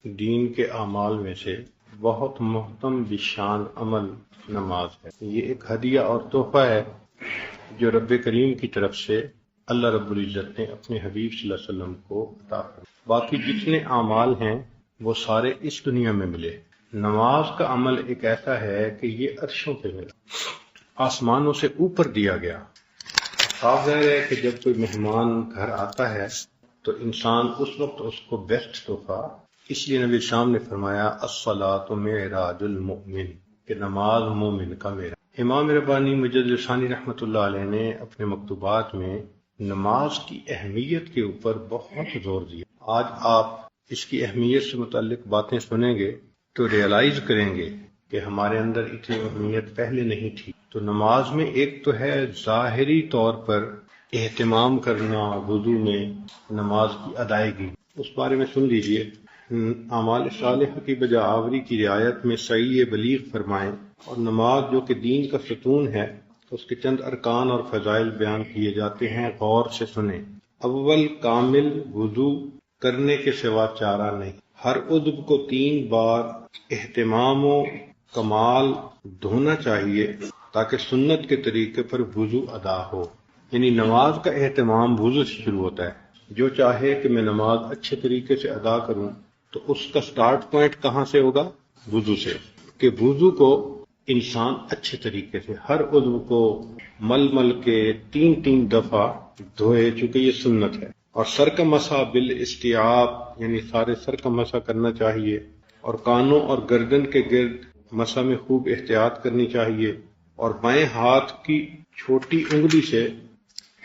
دین کے اعمال میں سے بہت محتم بشان عمل نماز ہے۔ یہ ایک ہدیہ اور تحفہ ہے جو رب کریم کی طرف سے اللہ رب العزت نے اپنے حبیب صلی اللہ علیہ وسلم کو عطا فرمایا۔ باقی جتنے اعمال ہیں وہ سارے اس دنیا میں ملے۔ نماز کا عمل ایک ایسا ہے کہ یہ عرشوں پہ ملا، آسمانوں سے اوپر دیا گیا۔ صاف ظاہر ہے کہ جب کوئی مہمان گھر آتا ہے تو انسان اس وقت اس کو بیسٹ تحفہ، اس لیے نبی شام نے فرمایا الصلاۃ معراج المؤمن، کہ نماز مومن کا معراج۔ امام ربانی مجدد ثانی رحمۃ اللہ علیہ نے اپنے مکتوبات میں نماز کی اہمیت کے اوپر بہت زور دیا۔ آج آپ اس کی اہمیت سے متعلق باتیں سنیں گے تو ریئلائز کریں گے کہ ہمارے اندر اتنی اہمیت پہلے نہیں تھی۔ تو نماز میں ایک تو ہے ظاہری طور پر اہتمام کرنا، وضو میں نماز کی ادائیگی، اس بارے میں سن لیجئے۔ اعمال صالحہ کی بجا آوری کی رعایت میں سعی بلیغ فرمائیں، اور نماز جو کہ دین کا ستون ہے اس کے چند ارکان اور فضائل بیان کیے جاتے ہیں، غور سے سنیں۔ اول، کامل وضو کرنے کے سوا چارہ نہیں۔ ہر عضو کو 3 بار اہتمام و کمال دھونا چاہیے تاکہ سنت کے طریقے پر وضو ادا ہو۔ یعنی نماز کا اہتمام وضو سے شروع ہوتا ہے۔ جو چاہے کہ میں نماز اچھے طریقے سے ادا کروں تو اس کا سٹارٹ پوائنٹ کہاں سے ہوگا؟ وضو سے، کہ وضو کو انسان اچھے طریقے سے ہر عضو کو مل کے 3 دفعہ دھوئے، چونکہ یہ سنت ہے۔ اور سر کا مسح بالاستیاب، یعنی سارے سر کا مسح کرنا چاہیے، اور کانوں اور گردن کے گرد مسح میں خوب احتیاط کرنی چاہیے، اور بائیں ہاتھ کی چھوٹی انگلی سے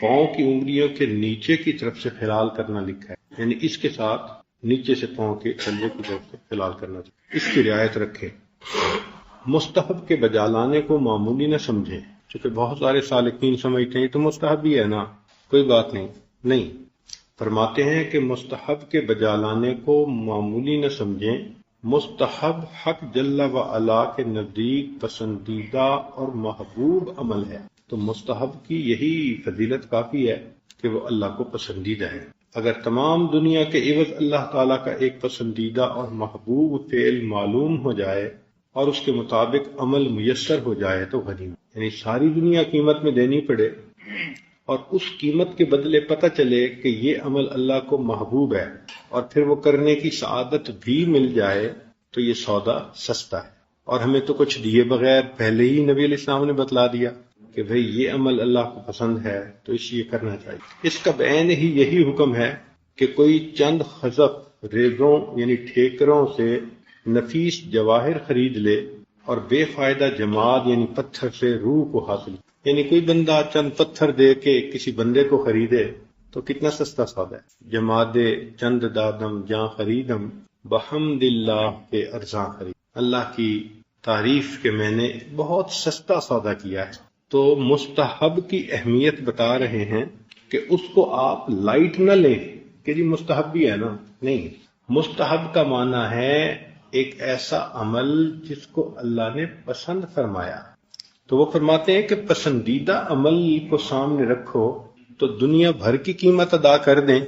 پاؤں کی انگلیوں کے نیچے کی طرف سے خلال کرنا لکھا ہے، یعنی اس کے ساتھ نیچے سے پاؤں کے تلوے کی طرف سے خلال کرنا چاہیے۔ اس کی رعایت رکھیں۔ مستحب کے بجا لانے کو معمولی نہ سمجھیں، چونکہ بہت سارے سالکین سمجھتے ہیں یہ تو مستحب ہی ہے نا، کوئی بات نہیں۔ فرماتے ہیں کہ مستحب کے بجا لانے کو معمولی نہ سمجھیں، مستحب حق جل و علا کے نزدیک پسندیدہ اور محبوب عمل ہے۔ تو مستحب کی یہی فضیلت کافی ہے کہ وہ اللہ کو پسندیدہ ہے۔ اگر تمام دنیا کے عوض اللہ تعالیٰ کا ایک پسندیدہ اور محبوب فعل معلوم ہو جائے اور اس کے مطابق عمل میسر ہو جائے تو غنیمت، یعنی ساری دنیا قیمت میں دینی پڑے اور اس قیمت کے بدلے پتہ چلے کہ یہ عمل اللہ کو محبوب ہے، اور پھر وہ کرنے کی سعادت بھی مل جائے تو یہ سودا سستا ہے۔ اور ہمیں تو کچھ دیے بغیر پہلے ہی نبی علیہ السلام نے بتلا دیا کہ بھئی یہ عمل اللہ کو پسند ہے تو اس لیے کرنا چاہیے۔ اس کا بعین ہی یہی حکم ہے کہ کوئی چند خزف ریزوں یعنی ٹھیکروں سے نفیس جواہر خرید لے اور بے فائدہ جماد یعنی پتھر سے روح کو حاصل، یعنی کوئی بندہ چند پتھر دے کے کسی بندے کو خریدے تو کتنا سستا سودا ہے۔ جماد چند دادم جاں خریدم، بحمد اللہ کے ارزاں خرید، اللہ کی تعریف کہ میں نے بہت سستا سودا کیا ہے۔ تو مستحب کی اہمیت بتا رہے ہیں کہ اس کو آپ لائٹ نہ لیں کہ جی مستحب بھی ہے نا، نہیں۔ مستحب کا معنی ہے ایک ایسا عمل جس کو اللہ نے پسند فرمایا۔ تو وہ فرماتے ہیں کہ پسندیدہ عمل کو سامنے رکھو تو دنیا بھر کی قیمت ادا کر دیں،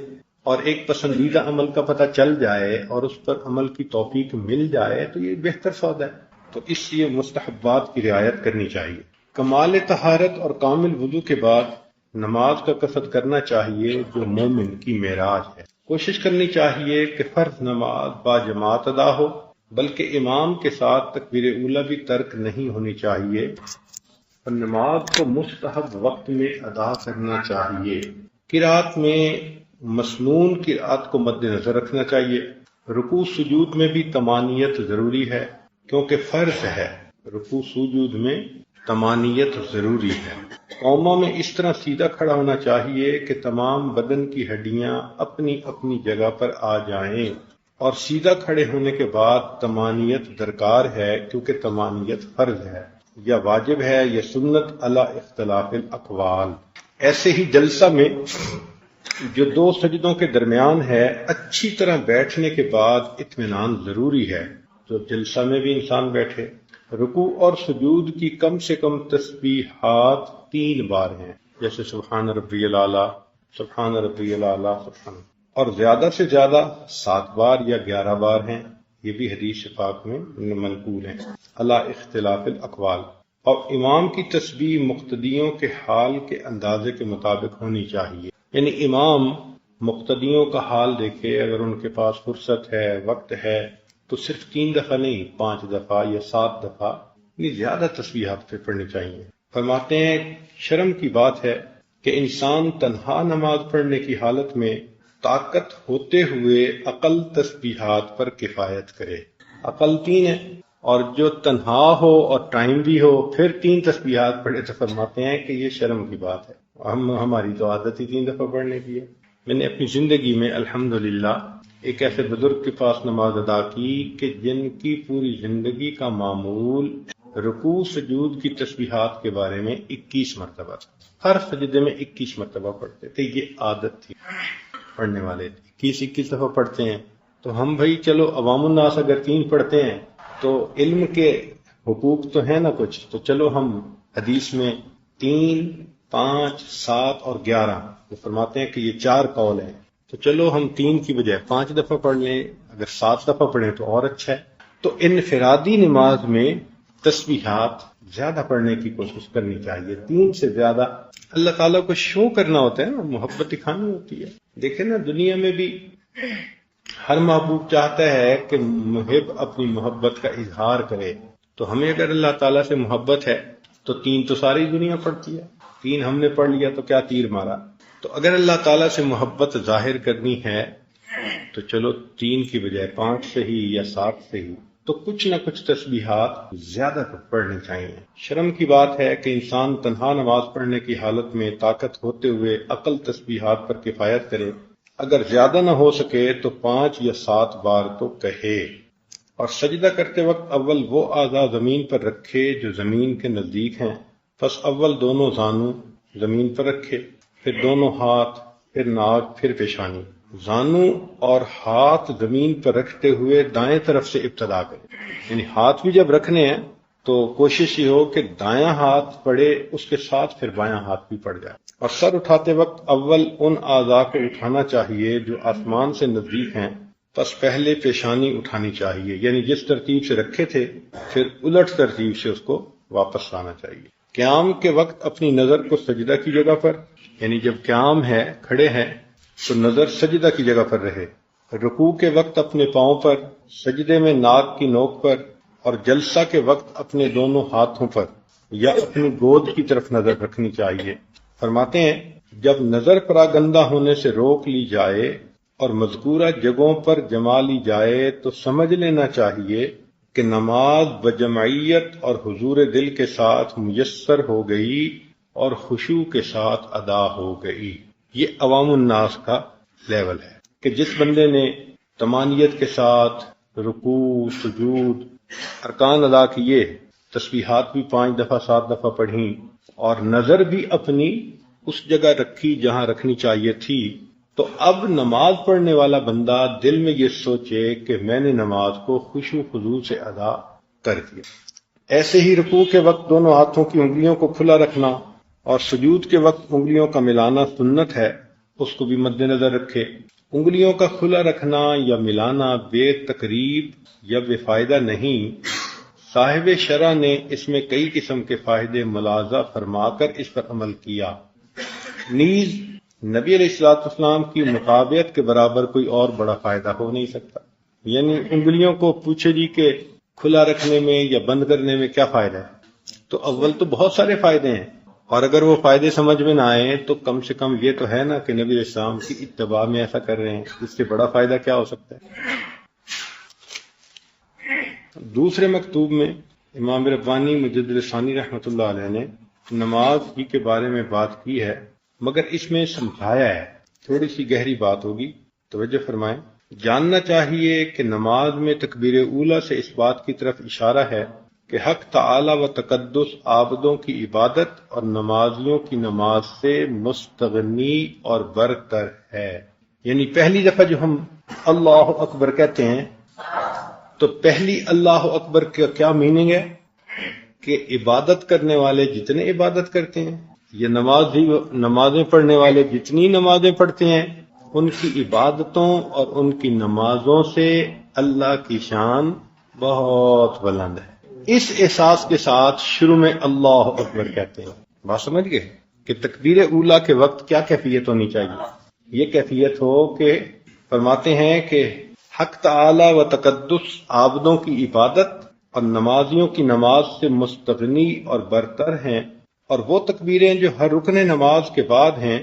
اور ایک پسندیدہ عمل کا پتہ چل جائے اور اس پر عمل کی توفیق مل جائے تو یہ بہتر سودا ہے۔ تو اس لیے مستحبات کی رعایت کرنی چاہیے۔ کمال طہارت اور کامل وضو کے بعد نماز کا قصد کرنا چاہیے جو مومن کی معراج ہے۔ کوشش کرنی چاہیے کہ فرض نماز با جماعت ادا ہو، بلکہ امام کے ساتھ تکبیر اولی بھی ترک نہیں ہونی چاہیے، اور نماز کو مستحب وقت میں ادا کرنا چاہیے۔ قرات میں مسنون قرات کو مد نظر رکھنا چاہیے۔ رکوع سجود میں بھی طمانینت ضروری ہے کیونکہ فرض ہے، رکوع سجود میں طمانینت ضروری ہے۔ قوما میں اس طرح سیدھا کھڑا ہونا چاہیے کہ تمام بدن کی ہڈیاں اپنی اپنی جگہ پر آ جائیں، اور سیدھا کھڑے ہونے کے بعد طمانینت درکار ہے کیونکہ طمانینت فرض ہے یا واجب ہے یا سنت علی اختلاف الاقوال۔ ایسے ہی جلسہ میں جو 2 سجدوں کے درمیان ہے اچھی طرح بیٹھنے کے بعد اطمینان ضروری ہے، تو جلسہ میں بھی انسان بیٹھے۔ رکوع اور سجود کی کم سے کم تسبیحات 3 بار ہیں، جیسے سبحان ربی الاعلیٰ، سبحان ربی الاعلیٰ، سبحان، اور زیادہ سے زیادہ 7 بار یا 11 بار ہیں۔ یہ بھی حدیث پاک میں منقول ہے۔ علی اختلاف الاقوال، اور امام کی تسبیح مقتدیوں کے حال کے اندازے کے مطابق ہونی چاہیے، یعنی امام مقتدیوں کا حال دیکھے، اگر ان کے پاس فرصت ہے، وقت ہے، تو صرف 3 دفعہ نہیں، 5 دفعہ یا 7 دفعہ، یہ زیادہ تسبیحات پہ پڑھنی چاہیے۔ فرماتے ہیں شرم کی بات ہے کہ انسان تنہا نماز پڑھنے کی حالت میں طاقت ہوتے ہوئے اقل تسبیحات پر کفایت کرے۔ عقل 3 ہے، اور جو تنہا ہو اور ٹائم بھی ہو پھر 3 تسبیحات پڑھے، تو فرماتے ہیں کہ یہ شرم کی بات ہے۔ ہماری تو عادت ہی 3 دفعہ پڑھنے کی ہے۔ میں نے اپنی زندگی میں الحمدللہ ایک ایسے بزرگ کے پاس نماز ادا کی کہ جن کی پوری زندگی کا معمول رکوع سجود کی تسبیحات کے بارے میں 21 مرتبہ تھا، ہر سجدے میں 21 مرتبہ پڑھتے تھے، یہ عادت تھی پڑھنے والے 21 دفعہ پڑھتے ہیں۔ تو ہم بھائی چلو عوام الناس اگر 3 پڑھتے ہیں تو علم کے حقوق تو ہیں نا کچھ، تو چلو ہم حدیث میں 3، 5، 7 اور 11 وہ فرماتے ہیں کہ یہ 4 قول ہیں، تو چلو ہم 3 کی بجائے 5 دفعہ پڑھ لیں، اگر 7 دفعہ پڑھیں تو اور اچھا ہے۔ تو انفرادی نماز میں تسبیحات زیادہ پڑھنے کی کوشش کرنی چاہیے، 3 سے زیادہ۔ اللہ تعالیٰ کو شو کرنا ہوتا ہے نا، محبت دکھانی ہوتی ہے۔ دیکھیں نا دنیا میں بھی ہر محبوب چاہتا ہے کہ محب اپنی محبت کا اظہار کرے، تو ہمیں اگر اللہ تعالیٰ سے محبت ہے تو 3 تو ساری دنیا پڑھتی ہے، 3 ہم نے پڑھ لیا تو کیا تیر مارا۔ تو اگر اللہ تعالیٰ سے محبت ظاہر کرنی ہے تو چلو 3 کی بجائے 5 سے ہی یا 7 سے ہی، تو کچھ نہ کچھ تسبیحات زیادہ پڑھنی چاہیے۔ شرم کی بات ہے کہ انسان تنہا نماز پڑھنے کی حالت میں طاقت ہوتے ہوئے اقل تسبیحات پر کفایت کرے، اگر زیادہ نہ ہو سکے تو 5 یا 7 بار تو کہے، اور سجدہ کرتے وقت اول وہ اعضاء زمین پر رکھے جو زمین کے نزدیک ہیں، پس اول دونوں زانو زمین پر رکھے، پھر دونوں ہاتھ، پھر ناک، پھر پیشانی۔ زانو اور ہاتھ زمین پر رکھتے ہوئے دائیں طرف سے ابتدا کرے، یعنی ہاتھ بھی جب رکھنے ہیں تو کوشش یہ ہو کہ دایاں ہاتھ پڑے، اس کے ساتھ پھر بایاں ہاتھ بھی پڑ جائے۔ اور سر اٹھاتے وقت اول ان اعضاء کو اٹھانا چاہیے جو آسمان سے نزدیک ہیں، پس پہلے پیشانی اٹھانی چاہیے، یعنی جس ترتیب سے رکھے تھے پھر الٹ ترتیب سے اس کو واپس لانا چاہیے۔ قیام کے وقت اپنی نظر کو سجدہ کی جگہ پر، یعنی جب قیام ہے، کھڑے ہیں، تو نظر سجدہ کی جگہ پر رہے۔ رکوع کے وقت اپنے پاؤں پر، سجدے میں ناک کی نوک پر، اور جلسہ کے وقت اپنے دونوں ہاتھوں پر یا اپنی گود کی طرف نظر رکھنی چاہیے۔ فرماتے ہیں جب نظر پراگندہ ہونے سے روک لی جائے اور مذکورہ جگہوں پر جما لی جائے تو سمجھ لینا چاہیے کہ نماز بجمعیت اور حضور دل کے ساتھ میسر ہو گئی اور خشوع کے ساتھ ادا ہو گئی۔ یہ عوام الناس کا لیول ہے کہ جس بندے نے تمانیت کے ساتھ رکوع، سجود، ارکان ادا کیے، تسبیحات بھی 5 دفعہ 7 دفعہ پڑھیں، اور نظر بھی اپنی اس جگہ رکھی جہاں رکھنی چاہیے تھی، تو اب نماز پڑھنے والا بندہ دل میں یہ سوچے کہ میں نے نماز کو خشوع خضوع سے ادا کر دیا۔ ایسے ہی رکوع کے وقت دونوں ہاتھوں کی انگلیوں کو کھلا رکھنا اور سجود کے وقت انگلیوں کا ملانا سنت ہے، اس کو بھی مد نظر رکھے۔ انگلیوں کا کھلا رکھنا یا ملانا بے تقریب یا بے فائدہ نہیں، صاحب شرع نے اس میں کئی قسم کے فائدے ملاحظہ فرما کر اس پر عمل کیا۔ نیز نبی علیہ الصلوۃ والسلام کی مطابعت کے برابر کوئی اور بڑا فائدہ ہو نہیں سکتا۔ یعنی انگلیوں کو پوچھے جی کہ کھلا رکھنے میں یا بند کرنے میں کیا فائدہ ہے، تو اول تو بہت سارے فائدے ہیں، اور اگر وہ فائدے سمجھ میں نہ آئیں تو کم سے کم یہ تو ہے نا کہ نبی علیہ السلام کی اتباع میں ایسا کر رہے ہیں، اس سے بڑا فائدہ کیا ہو سکتا ہے۔ دوسرے مکتوب میں امام ربانی مجدد ثانی رحمۃ اللہ علیہ نے نماز ہی کے بارے میں بات کی ہے، مگر اس میں سمجھایا ہے، تھوڑی سی گہری بات ہوگی، توجہ فرمائیں۔ جاننا چاہیے کہ نماز میں تکبیر اولیٰ سے اس بات کی طرف اشارہ ہے کہ حق تعالی و تقدس عابدوں کی عبادت اور نمازیوں کی نماز سے مستغنی اور برتر ہے۔ یعنی پہلی دفعہ جو ہم اللہ اکبر کہتے ہیں تو پہلی اللہ اکبر کا کیا میننگ ہے کہ عبادت کرنے والے جتنے عبادت کرتے ہیں، یہ نمازیں پڑھنے والے جتنی نمازیں پڑھتے ہیں، ان کی عبادتوں اور ان کی نمازوں سے اللہ کی شان بہت بلند ہے۔ اس احساس کے ساتھ شروع میں اللہ اکبر کہتے ہیں۔ بات سمجھ گئے کہ تکبیر اولا کے وقت کیا کیفیت ہونی چاہیے؟ یہ کیفیت ہو کہ فرماتے ہیں کہ حق تعالی و تقدس عابدوں کی عبادت اور نمازیوں کی نماز سے مستغنی اور برتر ہیں، اور وہ تکبیریں جو ہر رکن نماز کے بعد ہیں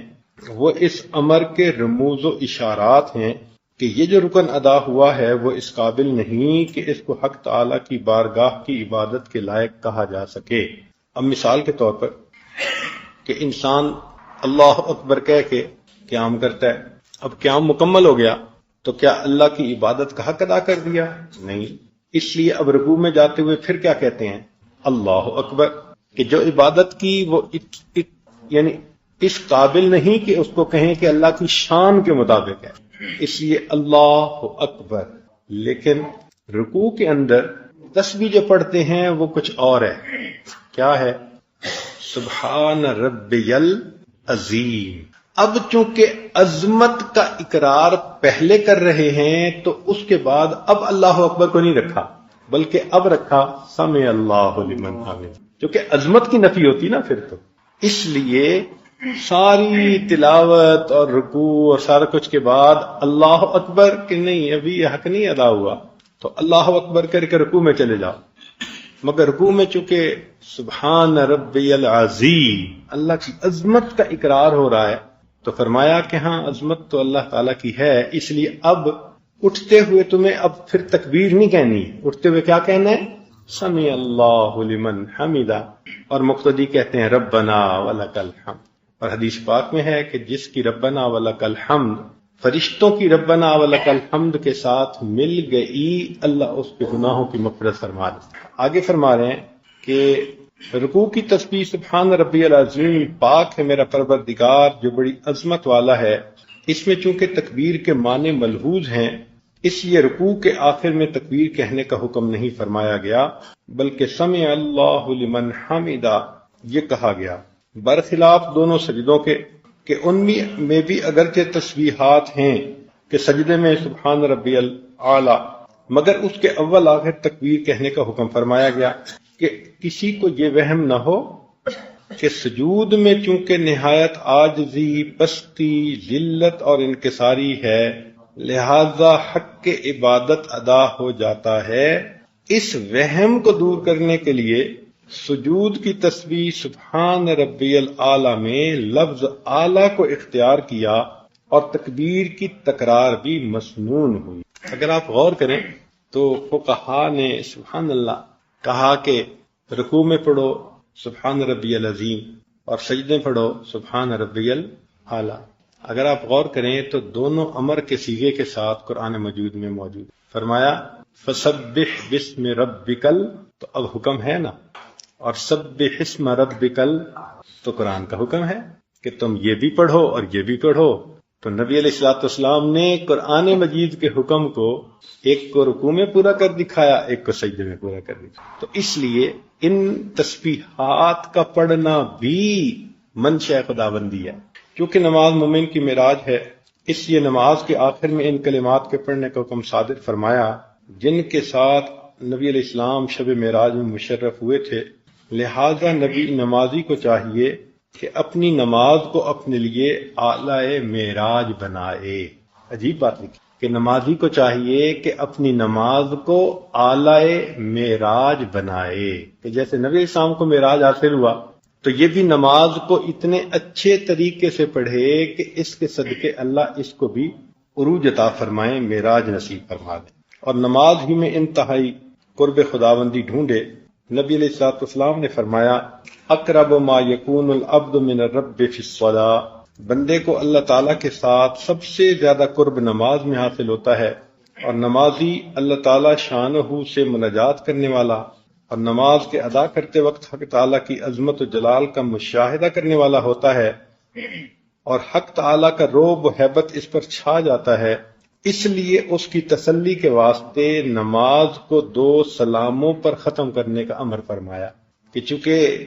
وہ اس امر کے رموز و اشارات ہیں کہ یہ جو رکن ادا ہوا ہے وہ اس قابل نہیں کہ اس کو حق تعالی کی بارگاہ کی عبادت کے لائق کہا جا سکے۔ اب مثال کے طور پر کہ انسان اللہ اکبر کہہ کے قیام کرتا ہے، اب قیام مکمل ہو گیا تو کیا اللہ کی عبادت کا حق ادا کر دیا؟ نہیں، اس لیے اب رکوع میں جاتے ہوئے پھر کیا کہتے ہیں؟ اللہ اکبر، کہ جو عبادت کی وہ یعنی اس قابل نہیں کہ اس کو کہیں کہ اللہ کی شان کے مطابق ہے، اس لیے اللہ اکبر۔ لیکن رکوع کے اندر تسبیح جو پڑھتے ہیں وہ کچھ اور ہے۔ کیا ہے؟ سبحان ربی العظیم۔ اب چونکہ عظمت کا اقرار پہلے کر رہے ہیں تو اس کے بعد اب اللہ اکبر کو نہیں رکھا، بلکہ اب رکھا سمع اللہ لمن حمد، کیونکہ عظمت کی نفی ہوتی نا پھر تو۔ اس لیے ساری تلاوت اور رکوع اور سارا کچھ کے بعد اللہ اکبر کہ نہیں، ابھی یہ حق نہیں ادا ہوا تو اللہ اکبر کر کے رکوع میں چلے جاؤ۔ مگر رکوع میں چونکہ سبحان ربی العظیم اللہ کی عظمت کا اقرار ہو رہا ہے تو فرمایا کہ ہاں عظمت تو اللہ تعالیٰ کی ہے، اس لیے اب اٹھتے ہوئے تمہیں اب پھر تکبیر نہیں کہنی، اٹھتے ہوئے کیا کہنا ہے؟ سمع اللہ لمن حمدہ، اور مقتدی کہتے ہیں ربنا ولک الحمد۔ اور حدیث پاک میں ہے کہ جس کی ربنا ولک الحمد فرشتوں کی ربنا ولک الحمد کے ساتھ مل گئی، اللہ اس کے گناہوں کی مغفرت فرما دے۔ آگے فرما رہے ہیں کہ رکوع کی تسبیح سبحان ربی العظیم، پاک ہے میرا پروردگار جو بڑی عظمت والا ہے، اس میں چونکہ تکبیر کے معنی ملحوظ ہیں اس لیے رکوع کے آخر میں تکبیر کہنے کا حکم نہیں فرمایا گیا، بلکہ سمع اللہ لمن حمدہ یہ کہا گیا، برخلاف دونوں سجدوں کے کہ ان میں بھی اگرچہ تسبیحات ہیں کہ سجدے میں سبحان ربی الاعلی، مگر اس کے اول آخر تکبیر کہنے کا حکم فرمایا گیا کہ کسی کو یہ وہم نہ ہو کہ سجود میں چونکہ نہایت عاجزی، پستی، ذلت اور انکساری ہے لہذا حق کے عبادت ادا ہو جاتا ہے۔ اس وہم کو دور کرنے کے لیے سجود کی تسبیح سبحان ربی الاعلی میں لفظ اعلی کو اختیار کیا اور تکبیر کی تکرار بھی مسنون ہوئی۔ اگر آپ غور کریں تو فقہا نے سبحان اللہ کہا کہ رکوع میں پڑھو سبحان ربی العظیم اور سجدے پڑھو سبحان ربی الاعلی۔ اگر آپ غور کریں تو دونوں امر کے صیغے کے ساتھ قرآن مجید میں موجود ہے۔ فرمایا فسبح باسم ربک، تو اب حکم ہے نا، اور سبح اسم ربک تو قرآن کا حکم ہے کہ تم یہ بھی پڑھو اور یہ بھی پڑھو۔ تو نبی علیہ الصلوۃ والسلام نے قرآن مجید کے حکم کو ایک کو رکوع میں پورا کر دکھایا، ایک کو سجدے میں پورا کر دکھایا۔ تو اس لیے ان تسبیحات کا پڑھنا بھی منشا خداوندی ہے، کیونکہ نماز مومن کی معراج ہے، اس لیے نماز کے آخر میں ان کلمات کے پڑھنے کا حکم صادر فرمایا جن کے ساتھ نبی علیہ السلام شب معراج میں مشرف ہوئے تھے۔ لہذا نمازی کو چاہیے کہ اپنی نماز کو اپنے لیے اعلی معراج بنائے۔ عجیب بات لکھی کہ نمازی کو چاہیے کہ اپنی نماز کو اعلی معراج بنائے، کہ جیسے نبی علیہ السلام کو معراج حاصل ہوا تو یہ بھی نماز کو اتنے اچھے طریقے سے پڑھے کہ اس کے صدقے اللہ اس کو بھی عروج عطا فرمائیں، معراج نصیب فرما دیں، اور نماز ہی میں انتہائی قرب خداوندی ڈھونڈے۔ نبی علیہ الصلوۃ والسلام نے فرمایا اقرب ما یکون العبد من الرب فی الصلاۃ، بندے کو اللہ تعالیٰ کے ساتھ سب سے زیادہ قرب نماز میں حاصل ہوتا ہے، اور نمازی اللہ تعالیٰ شانہ سے مناجات کرنے والا اور نماز کے ادا کرتے وقت حق تعالیٰ کی عظمت و جلال کا مشاہدہ کرنے والا ہوتا ہے، اور حق تعالیٰ کا رعب و ہیبت اس پر چھا جاتا ہے۔ اس لیے اس کی تسلی کے واسطے نماز کو 2 سلاموں پر ختم کرنے کا امر فرمایا، کہ چونکہ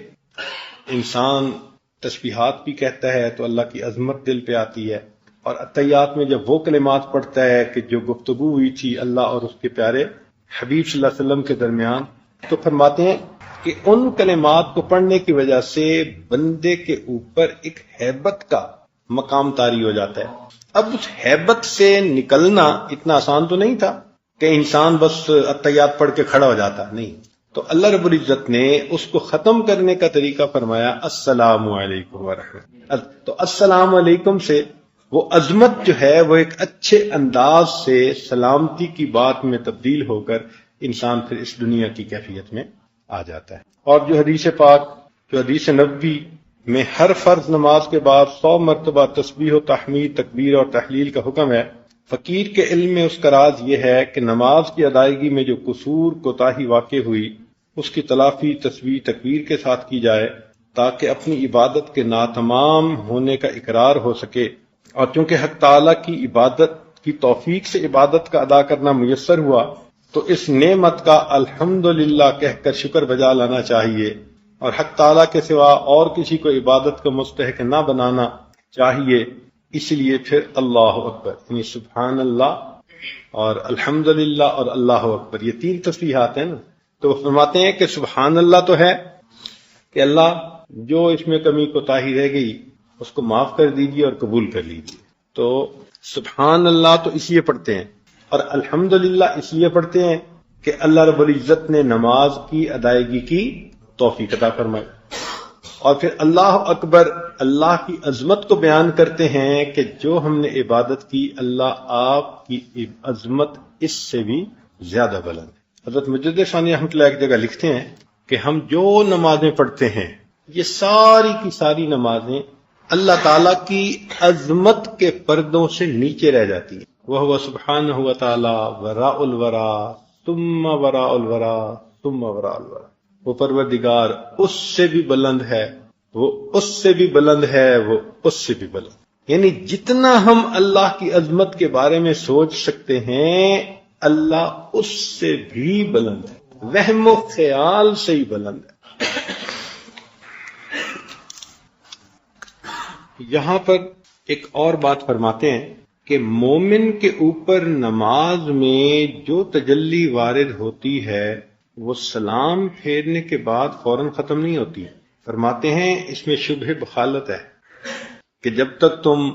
انسان تسبیحات بھی کہتا ہے تو اللہ کی عظمت دل پہ آتی ہے، اور اتحیات میں جب وہ کلمات پڑھتا ہے کہ جو گفتگو ہوئی تھی اللہ اور اس کے پیارے حبیب صلی اللہ علیہ وسلم کے درمیان، تو فرماتے ہیں کہ ان کلمات کو پڑھنے کی وجہ سے بندے کے اوپر ایک ہیبت کا مقام طاری ہو جاتا ہے۔ اب اس ہیبت سے نکلنا اتنا آسان تو نہیں تھا کہ انسان بس اتحیات پڑھ کے کھڑا ہو جاتا، نہیں۔ تو اللہ رب العزت نے اس کو ختم کرنے کا طریقہ فرمایا السلام علیکم ورحمۃ۔ تو السلام علیکم سے وہ عظمت جو ہے وہ ایک اچھے انداز سے سلامتی کی بات میں تبدیل ہو کر انسان پھر اس دنیا کی کیفیت میں آ جاتا ہے۔ اور جو حدیث پاک، جو حدیث نبوی میں ہر فرض نماز کے بعد 100 مرتبہ تسبیح و تحمید، تکبیر اور تحلیل کا حکم ہے، فقیر کے علم میں اس کا راز یہ ہے کہ نماز کی ادائیگی میں جو قصور کوتاہی واقع ہوئی اس کی تلافی تسبیح تکبیر کے ساتھ کی جائے تاکہ اپنی عبادت کے ناتمام ہونے کا اقرار ہو سکے، اور چونکہ حق تعالیٰ کی عبادت کی توفیق سے عبادت کا ادا کرنا میسر ہوا تو اس نعمت کا الحمدللہ کہہ کر شکر بجا لانا چاہیے، اور حق تعالیٰ کے سوا اور کسی کو عبادت کا مستحق نہ بنانا چاہیے۔ اس لیے پھر اللہ اکبر یعنی سبحان اللہ اور الحمدللہ اور اللہ اکبر، یہ 3 تسبیحات ہیں نا۔ تو وہ فرماتے ہیں کہ سبحان اللہ تو ہے کہ اللہ جو اس میں کمی کوتاہی رہ گئی اس کو معاف کر دیجیے اور قبول کر لیجیے۔ تو سبحان اللہ تو اس لیے پڑھتے ہیں، اور الحمدللہ اس لیے پڑھتے ہیں کہ اللہ رب العزت نے نماز کی ادائیگی کی توفیق عطا فرمائی، اور پھر اللہ اکبر اللہ کی عظمت کو بیان کرتے ہیں کہ جو ہم نے عبادت کی اللہ آپ کی عظمت اس سے بھی زیادہ بلند ہے۔ حضرت مجدد ثانی رحمۃ اللہ ایک جگہ لکھتے ہیں کہ ہم جو نمازیں پڑھتے ہیں یہ ساری کی ساری نمازیں اللہ تعالیٰ کی عظمت کے پردوں سے نیچے رہ جاتی ہیں۔ وہ سبحانہ و تعالی وراء الورا ثم وراء الورا ثم وراء الورا، وہ پروردگار اس سے بھی بلند ہے، وہ اس سے بھی بلند ہے، وہ اس سے بھی بلند، یعنی جتنا ہم اللہ کی عظمت کے بارے میں سوچ سکتے ہیں اللہ اس سے بھی بلند ہے، وہم و خیال سے ہی بلند ہے۔ یہاں پر ایک اور بات فرماتے ہیں کہ مومن کے اوپر نماز میں جو تجلی وارد ہوتی ہے وہ سلام پھیرنے کے بعد فوراً ختم نہیں ہوتی۔ فرماتے ہیں اس میں شبہ بخالت ہے کہ جب تک تم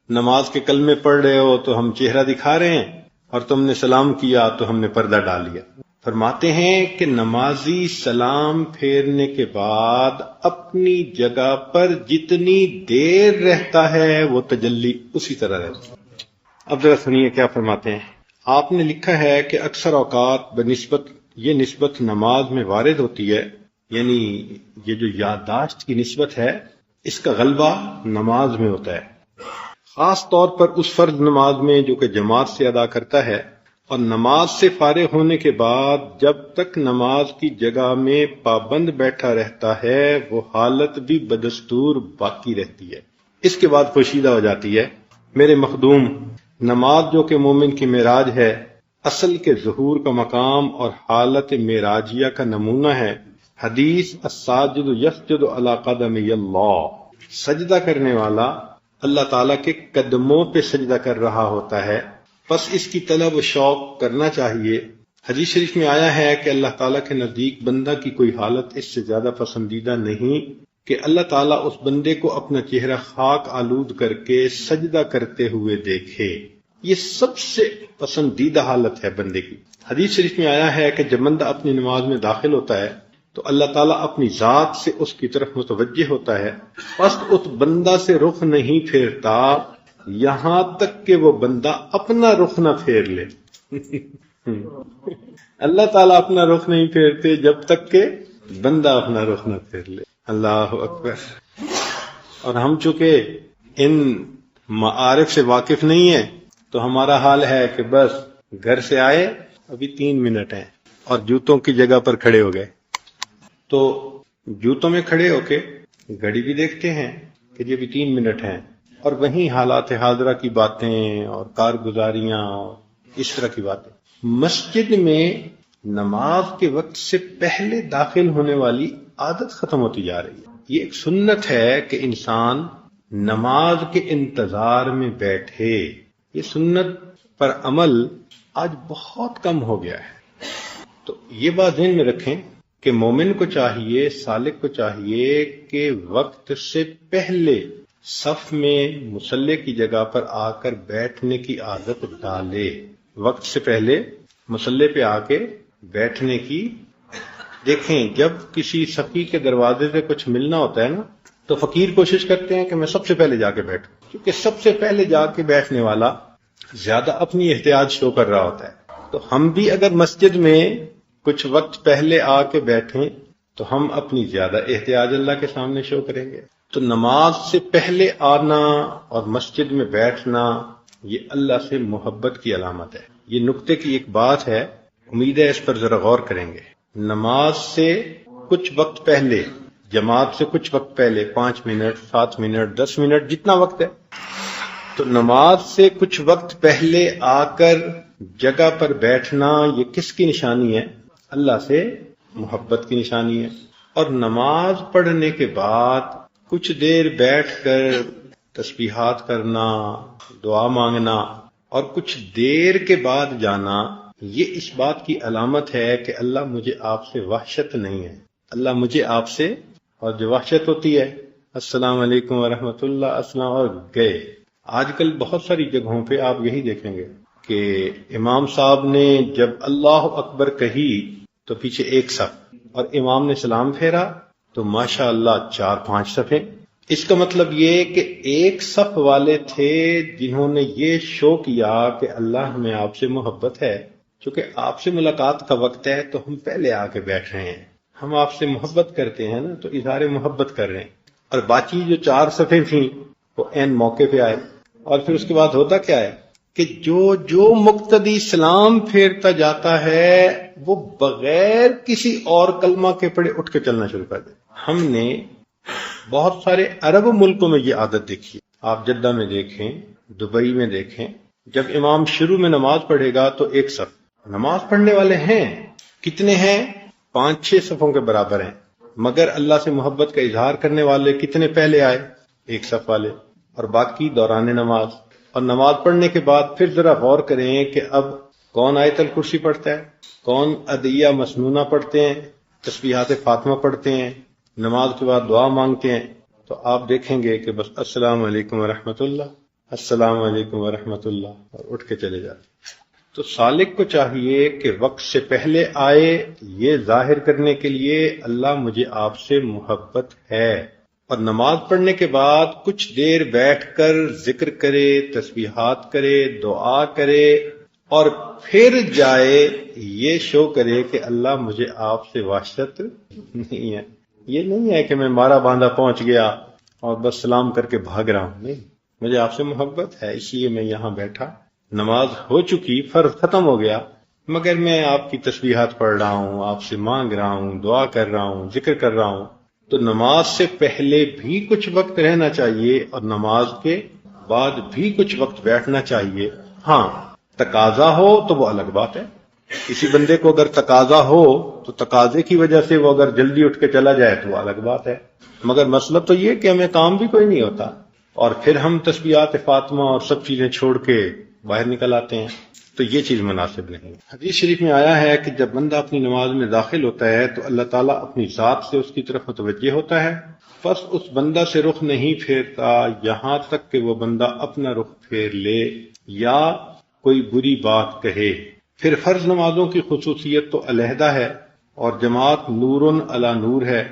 نماز کے کلمے پڑھ رہے ہو تو ہم چہرہ دکھا رہے ہیں، اور تم نے سلام کیا تو ہم نے پردہ ڈال لیا۔ فرماتے ہیں کہ نمازی سلام پھیرنے کے بعد اپنی جگہ پر جتنی دیر رہتا ہے وہ تجلی اسی طرح رہتی ہے۔ اب ذرا سنیے کیا فرماتے ہیں۔ آپ نے لکھا ہے کہ اکثر اوقات بنسبت یہ نسبت نماز میں وارد ہوتی ہے، یعنی یہ جو یادداشت کی نسبت ہے اس کا غلبہ نماز میں ہوتا ہے، خاص طور پر اس فرض نماز میں جو کہ جماعت سے ادا کرتا ہے، اور نماز سے فارغ ہونے کے بعد جب تک نماز کی جگہ میں پابند بیٹھا رہتا ہے وہ حالت بھی بدستور باقی رہتی ہے، اس کے بعد پوشیدہ ہو جاتی ہے۔ میرے مخدوم، نماز جو کہ مومن کی معراج ہے، اصل کے ظہور کا مقام اور حالت معراجیہ کا نمونہ ہے۔ حدیث الساجد یسجد علی قدمی اللہ، سجدہ کرنے والا اللہ تعالیٰ کے قدموں پہ سجدہ کر رہا ہوتا ہے، بس اس کی طلب و شوق کرنا چاہیے۔ حدیث شریف میں آیا ہے کہ اللہ تعالیٰ کے نزدیک بندہ کی کوئی حالت اس سے زیادہ پسندیدہ نہیں کہ اللہ تعالیٰ اس بندے کو اپنا چہرہ خاک آلود کر کے سجدہ کرتے ہوئے دیکھے، یہ سب سے پسندیدہ حالت ہے بندے کی۔ حدیث شریف میں آیا ہے کہ جب بندہ اپنی نماز میں داخل ہوتا ہے تو اللہ تعالیٰ اپنی ذات سے اس کی طرف متوجہ ہوتا ہے، بس اس بندہ سے رخ نہیں پھیرتا یہاں تک کہ وہ بندہ اپنا رخ نہ پھیر لے۔ اللہ تعالیٰ اپنا رخ نہیں پھیرتے جب تک کہ بندہ اپنا رخ نہ پھیر لے۔ اللہ اکبر۔ اور ہم چونکہ ان معارف سے واقف نہیں ہیں تو ہمارا حال ہے کہ بس گھر سے آئے ابھی 3 منٹ ہیں اور جوتوں کی جگہ پر کھڑے ہو گئے، تو جوتوں میں کھڑے ہو کے گھڑی بھی دیکھتے ہیں کہ یہ بھی 3 منٹ ہیں، اور وہیں حالات حاضرہ کی باتیں اور کارگزاریاں اور اس طرح کی باتیں۔ مسجد میں نماز کے وقت سے پہلے داخل ہونے والی عادت ختم ہوتی جا رہی ہے۔ یہ ایک سنت ہے کہ انسان نماز کے انتظار میں بیٹھے. یہ سنت پر عمل آج بہت کم ہو گیا ہے. تو یہ بات ذہن میں رکھیں کہ مومن کو چاہیے، سالک کو چاہیے کہ وقت سے پہلے صف میں مصلی کی جگہ پر آ کر بیٹھنے کی عادت ڈالے. وقت سے پہلے مصلی پہ آ کے بیٹھنے کی. دیکھیں جب کسی سخی کے دروازے سے کچھ ملنا ہوتا ہے نا تو فقیر کوشش کرتے ہیں کہ میں سب سے پہلے جا کے بیٹھوں، کیونکہ سب سے پہلے جا کے بیٹھنے والا زیادہ اپنی احتیاط شو کر رہا ہوتا ہے. تو ہم بھی اگر مسجد میں کچھ وقت پہلے آ کے بیٹھیں تو ہم اپنی زیادہ احتیاط اللہ کے سامنے شو کریں گے. تو نماز سے پہلے آنا اور مسجد میں بیٹھنا یہ اللہ سے محبت کی علامت ہے. یہ نقطے کی ایک بات ہے، امید ہے اس پر ذرا غور کریں گے. نماز سے کچھ وقت پہلے، جماعت سے کچھ وقت پہلے، 5 منٹ 7 منٹ 10 منٹ جتنا وقت ہے، تو نماز سے کچھ وقت پہلے آ کر جگہ پر بیٹھنا یہ کس کی نشانی ہے؟ اللہ سے محبت کی نشانی ہے. اور نماز پڑھنے کے بعد کچھ دیر بیٹھ کر تسبیحات کرنا، دعا مانگنا اور کچھ دیر کے بعد جانا یہ اس بات کی علامت ہے کہ اللہ مجھے آپ سے وحشت نہیں ہے. اللہ مجھے آپ سے، اور جو وحشت ہوتی ہے السلام علیکم ورحمۃ اللہ، السلام اور گئے. آج کل بہت ساری جگہوں پہ آپ یہی دیکھیں گے کہ امام صاحب نے جب اللہ اکبر کہی تو پیچھے ایک صف، اور امام نے سلام پھیرا تو ماشاء اللہ 4-5 صفیں. اس کا مطلب یہ کہ ایک صف والے تھے جنہوں نے یہ شو کیا کہ اللہ ہمیں آپ سے محبت ہے. چونکہ آپ سے ملاقات کا وقت ہے تو ہم پہلے آ کے بیٹھ رہے ہیں، ہم آپ سے محبت کرتے ہیں نا، تو اظہار محبت کر رہے ہیں. اور باقی جو 4 صفیں تھیں وہ عین موقع پہ آئے. اور پھر اس کے بعد ہوتا کیا ہے کہ جو مقتدی سلام پھیرتا جاتا ہے وہ بغیر کسی اور کلمہ کے پڑھے اٹھ کے چلنا شروع کر دے. ہم نے بہت سارے عرب ملکوں میں یہ عادت دیکھی. آپ جدہ میں دیکھیں، دبئی میں دیکھیں، جب امام شروع میں نماز پڑھے گا تو ایک صف. نماز پڑھنے والے ہیں کتنے ہیں؟ 5-6 صفوں کے برابر ہیں، مگر اللہ سے محبت کا اظہار کرنے والے کتنے پہلے آئے؟ ایک صف والے. اور باقی دوران نماز. اور نماز پڑھنے کے بعد پھر ذرا غور کریں کہ اب کون آیت الکرسی پڑھتا ہے، کون ادعیہ مسنونہ پڑھتے ہیں، تسبیحات فاطمہ پڑھتے ہیں، نماز کے بعد دعا مانگتے ہیں. تو آپ دیکھیں گے کہ بس السلام علیکم ورحمۃ اللہ، السلام علیکم ورحمۃ اللہ، اور اٹھ کے چلے جاتے. تو سالک کو چاہیے کہ وقت سے پہلے آئے، یہ ظاہر کرنے کے لیے اللہ مجھے آپ سے محبت ہے. اور نماز پڑھنے کے بعد کچھ دیر بیٹھ کر ذکر کرے، تسبیحات کرے، دعا کرے اور پھر جائے، یہ شو کرے کہ اللہ مجھے آپ سے وحشت نہیں ہے. یہ نہیں ہے کہ میں مارا باندھا پہنچ گیا اور بس سلام کر کے بھاگ رہا ہوں. نہیں، مجھے آپ سے محبت ہے اس لیے میں یہاں بیٹھا. نماز ہو چکی، فرض ختم ہو گیا، مگر میں آپ کی تسبیحات پڑھ رہا ہوں، آپ سے مانگ رہا ہوں، دعا کر رہا ہوں، ذکر کر رہا ہوں. تو نماز سے پہلے بھی کچھ وقت رہنا چاہیے اور نماز کے بعد بھی کچھ وقت بیٹھنا چاہیے. ہاں تقاضا ہو تو وہ الگ بات ہے. کسی بندے کو اگر تقاضا ہو تو تقاضے کی وجہ سے وہ اگر جلدی اٹھ کے چلا جائے تو وہ الگ بات ہے. مگر مسئلہ تو یہ کہ ہمیں کام بھی کوئی نہیں ہوتا اور پھر ہم تسبیحات فاطمہ اور سب چیزیں چھوڑ کے باہر نکل آتے ہیں، تو یہ چیز مناسب نہیں. حدیث شریف میں آیا ہے کہ جب بندہ اپنی نماز میں داخل ہوتا ہے تو اللہ تعالیٰ اپنی ذات سے اس کی طرف متوجہ ہوتا ہے، بس اس بندہ سے رخ نہیں پھیرتا یہاں تک کہ وہ بندہ اپنا رخ پھیر لے یا کوئی بری بات کہے. پھر فرض نمازوں کی خصوصیت تو علیحدہ ہے اور جماعت نور علی نور ہے.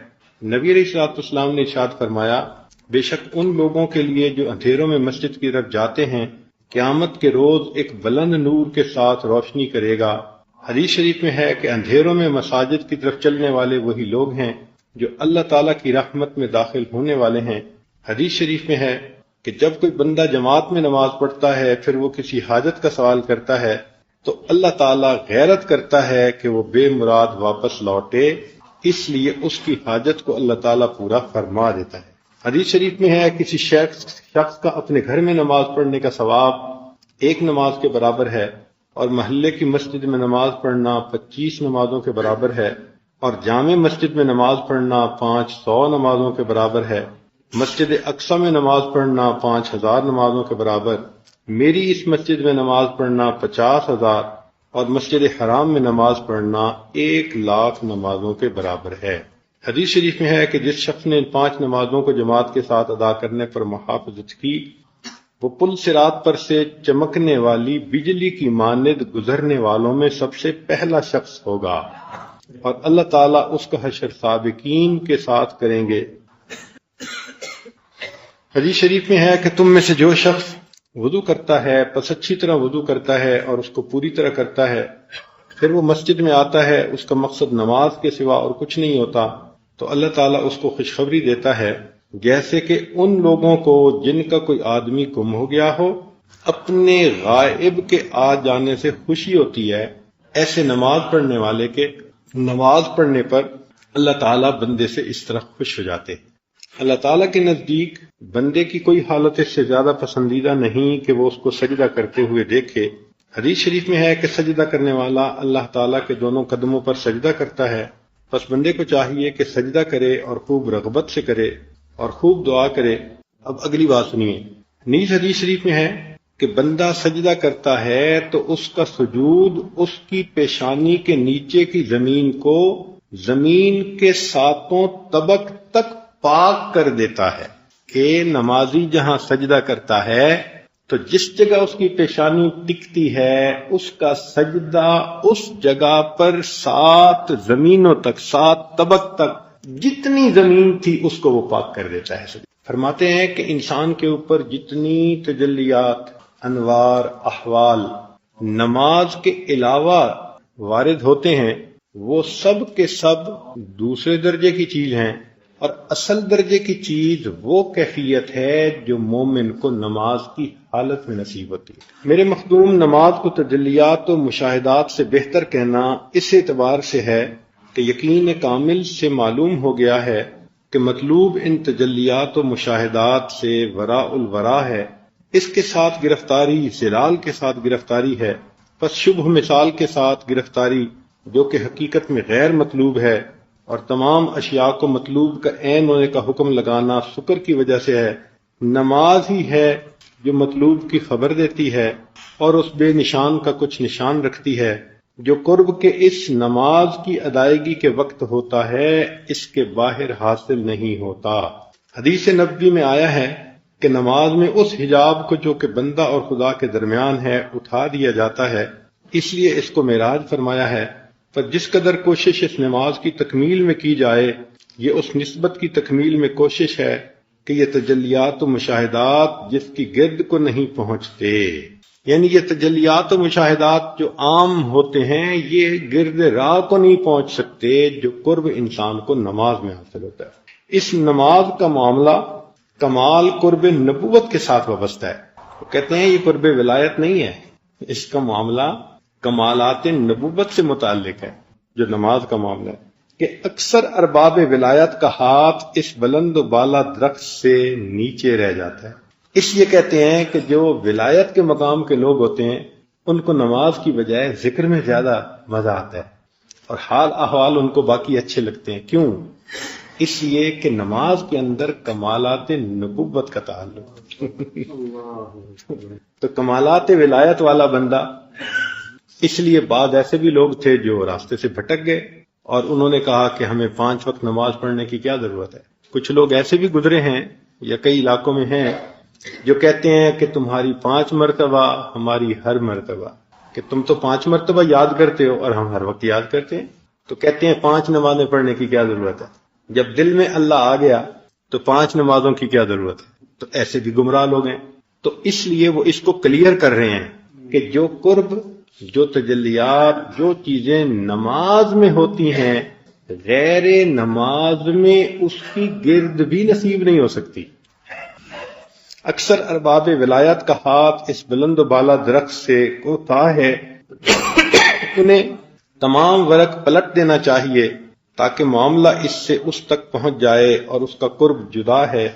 نبی علیہ الصلوۃ والسلام نے ارشاد فرمایا، بے شک ان لوگوں کے لیے جو اندھیروں میں مسجد کی طرف جاتے ہیں قیامت کے روز ایک بلند نور کے ساتھ روشنی کرے گا. حدیث شریف میں ہے کہ اندھیروں میں مساجد کی طرف چلنے والے وہی لوگ ہیں جو اللہ تعالیٰ کی رحمت میں داخل ہونے والے ہیں. حدیث شریف میں ہے کہ جب کوئی بندہ جماعت میں نماز پڑھتا ہے پھر وہ کسی حاجت کا سوال کرتا ہے تو اللہ تعالیٰ غیرت کرتا ہے کہ وہ بے مراد واپس لوٹے، اس لیے اس کی حاجت کو اللہ تعالیٰ پورا فرما دیتا ہے. حدیث شریف میں ہے کسی شخص کا اپنے گھر میں نماز پڑھنے کا ثواب 1 نماز کے برابر ہے اور محلے کی مسجد میں نماز پڑھنا 25 نمازوں کے برابر ہے اور جامع مسجد میں نماز پڑھنا 500 نمازوں کے برابر ہے. مسجد اقصی میں نماز پڑھنا 5000 نمازوں کے برابر، میری اس مسجد میں نماز پڑھنا 50,000 اور مسجد حرام میں نماز پڑھنا 1,00,000 نمازوں کے برابر ہے۔ حدیث شریف میں ہے کہ جس شخص نے ان 5 نمازوں کو جماعت کے ساتھ ادا کرنے پر محافظت کی، وہ پل صراط پر سے چمکنے والی بجلی کی مانند گزرنے والوں میں سب سے پہلا شخص ہوگا، اور اللہ تعالیٰ اس کا حشر سابقین کے ساتھ کریں گے۔ حدیث شریف میں ہے کہ تم میں سے جو شخص وضو کرتا ہے، پس اچھی طرح وضو کرتا ہے اور اس کو پوری طرح کرتا ہے، پھر وہ مسجد میں آتا ہے، اس کا مقصد نماز کے سوا اور کچھ نہیں ہوتا، تو اللہ تعالیٰ اس کو خوشخبری دیتا ہے جیسے کہ ان لوگوں کو جن کا کوئی آدمی گم ہو گیا ہو اپنے غائب کے آ جانے سے خوشی ہوتی ہے، ایسے نماز پڑھنے والے کے نماز پڑھنے پر اللہ تعالیٰ بندے سے اس طرح خوش ہو جاتے ہیں۔ اللہ تعالیٰ کے نزدیک بندے کی کوئی حالت اس سے زیادہ پسندیدہ نہیں کہ وہ اس کو سجدہ کرتے ہوئے دیکھے۔ حدیث شریف میں ہے کہ سجدہ کرنے والا اللہ تعالیٰ کے دونوں قدموں پر سجدہ کرتا ہے، پس بندے کو چاہیے کہ سجدہ کرے اور خوب رغبت سے کرے اور خوب دعا کرے۔ اب اگلی بات سنیے، نیز حدیث شریف میں ہے کہ بندہ سجدہ کرتا ہے تو اس کا سجود اس کی پیشانی کے نیچے کی زمین کو زمین کے 7 طبق تک پاک کر دیتا ہے، کہ نمازی جہاں سجدہ کرتا ہے تو جس جگہ اس کی پیشانی ٹکتی ہے اس کا سجدہ اس جگہ پر 7 زمینوں تک، 7 طبق تک جتنی زمین تھی اس کو وہ پاک کر دیتا ہے۔ فرماتے ہیں کہ انسان کے اوپر جتنی تجلیات، انوار، احوال نماز کے علاوہ وارد ہوتے ہیں وہ سب کے سب دوسرے درجے کی چیز ہیں، اور اصل درجے کی چیز وہ کیفیت ہے جو مومن کو نماز کی حالت میں نصیب ہوتی ہے۔ میرے مخدوم، نماز کو تجلیات و مشاہدات سے بہتر کہنا اس اعتبار سے ہے کہ یقین کامل سے معلوم ہو گیا ہے کہ مطلوب ان تجلیات و مشاہدات سے وراء الورا ہے، اس کے ساتھ گرفتاری زلال کے ساتھ گرفتاری ہے، پس شبہ مثال کے ساتھ گرفتاری جو کہ حقیقت میں غیر مطلوب ہے، اور تمام اشیاء کو مطلوب کا عین ہونے کا حکم لگانا شکر کی وجہ سے ہے۔ نماز ہی ہے جو مطلوب کی خبر دیتی ہے اور اس بے نشان کا کچھ نشان رکھتی ہے جو قرب کے اس نماز کی ادائیگی کے وقت ہوتا ہے، اس کے باہر حاصل نہیں ہوتا۔ حدیث نبوی میں آیا ہے کہ نماز میں اس حجاب کو جو کہ بندہ اور خدا کے درمیان ہے اٹھا دیا جاتا ہے، اس لیے اس کو معراج فرمایا ہے۔ پر جس قدر کوشش اس نماز کی تکمیل میں کی جائے، یہ اس نسبت کی تکمیل میں کوشش ہے کہ یہ تجلیات و مشاہدات جس کی گرد کو نہیں پہنچتے، یعنی یہ تجلیات و مشاہدات جو عام ہوتے ہیں یہ گرد راہ کو نہیں پہنچ سکتے جو قرب انسان کو نماز میں حاصل ہوتا ہے۔ اس نماز کا معاملہ کمال قرب نبوت کے ساتھ وابستہ ہے۔ وہ کہتے ہیں یہ قرب ولایت نہیں ہے، اس کا معاملہ کمالات نبوت سے متعلق ہے جو نماز کا معاملہ ہے، کہ اکثر ارباب ولایت کا ہاتھ اس بلند و بالا درخت سے نیچے رہ جاتا ہے۔ اس لیے کہتے ہیں کہ جو ولایت کے مقام کے لوگ ہوتے ہیں ان کو نماز کی بجائے ذکر میں زیادہ مزہ آتا ہے اور حال احوال ان کو باقی اچھے لگتے ہیں۔ کیوں؟ اس لیے کہ نماز کے اندر کمالات نبوت کا تعلق تو کمالات ولایت والا بندہ، اس لیے بعض ایسے بھی لوگ تھے جو راستے سے بھٹک گئے اور انہوں نے کہا کہ ہمیں 5 وقت نماز پڑھنے کی کیا ضرورت ہے۔ کچھ لوگ ایسے بھی گزرے ہیں یا کئی علاقوں میں ہیں جو کہتے ہیں کہ تمہاری 5 مرتبہ ہماری ہر مرتبہ، کہ تم تو 5 مرتبہ یاد کرتے ہو اور ہم ہر وقت یاد کرتے ہیں، تو کہتے ہیں 5 نمازیں پڑھنے کی کیا ضرورت ہے۔ جب دل میں اللہ آ گیا تو 5 نمازوں کی کیا ضرورت ہے۔ تو ایسے بھی گمراہ لوگ ہیں، تو اس لیے وہ اس کو کلیئر کر رہے ہیں کہ جو قرب، جو تجلیات، جو چیزیں نماز میں ہوتی ہیں غیر نماز میں اس کی گرد بھی نصیب نہیں ہو سکتی۔ اکثر ارباب ولایت کا ہاتھ اس بلند و بالا درخت سے کوتا ہے، انہیں تمام ورق پلٹ دینا چاہیے تاکہ معاملہ اس سے اس تک پہنچ جائے، اور اس کا قرب جدا ہے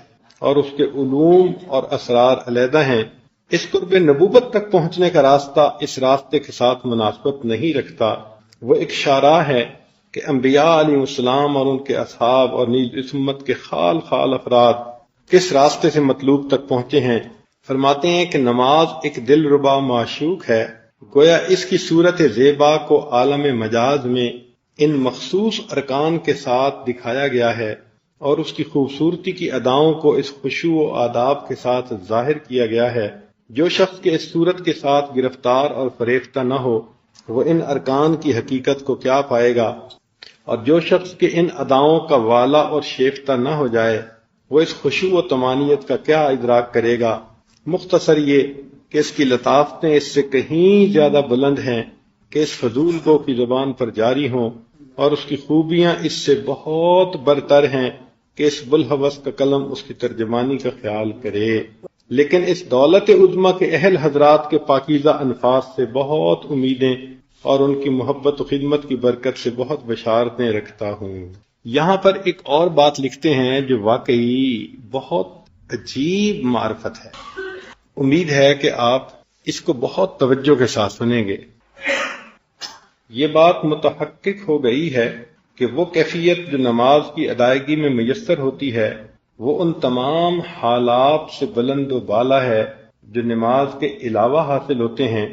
اور اس کے علوم اور اسرار علیحدہ ہیں۔ اس قرب نبوت تک پہنچنے کا راستہ اس راستے کے ساتھ مناسبت نہیں رکھتا، وہ ایک شاہراہ ہے کہ انبیاء علیہ السلام اور ان کے اصحاب اور نیز اس امت کے خال افراد کس راستے سے مطلوب تک پہنچے ہیں۔ فرماتے ہیں کہ نماز ایک دل ربا معشوق ہے، گویا اس کی صورت زیبا کو عالم مجاز میں ان مخصوص ارکان کے ساتھ دکھایا گیا ہے، اور اس کی خوبصورتی کی اداؤں کو اس خشوع و آداب کے ساتھ ظاہر کیا گیا ہے۔ جو شخص کے اس صورت کے ساتھ گرفتار اور فریفتہ نہ ہو، وہ ان ارکان کی حقیقت کو کیا پائے گا، اور جو شخص کے ان اداؤں کا والا اور شیفتہ نہ ہو جائے، وہ اس خشوع و طمانینت کا کیا ادراک کرے گا۔ مختصر یہ کہ اس کی لطافتیں اس سے کہیں زیادہ بلند ہیں کہ اس فضول کو کی زبان پر جاری ہوں، اور اس کی خوبیاں اس سے بہت برتر ہیں کہ اس بلحوث کا قلم اس کی ترجمانی کا خیال کرے۔ لیکن اس دولت عظمیٰ کے اہل حضرات کے پاکیزہ انفاس سے بہت امیدیں اور ان کی محبت و خدمت کی برکت سے بہت بشارتیں رکھتا ہوں۔ یہاں پر ایک اور بات لکھتے ہیں جو واقعی بہت عجیب معرفت ہے، امید ہے کہ آپ اس کو بہت توجہ کے ساتھ سنیں گے۔ یہ بات متحقق ہو گئی ہے کہ وہ کیفیت جو نماز کی ادائیگی میں میسر ہوتی ہے، وہ ان تمام حالات سے بلند و بالا ہے جو نماز کے علاوہ حاصل ہوتے ہیں،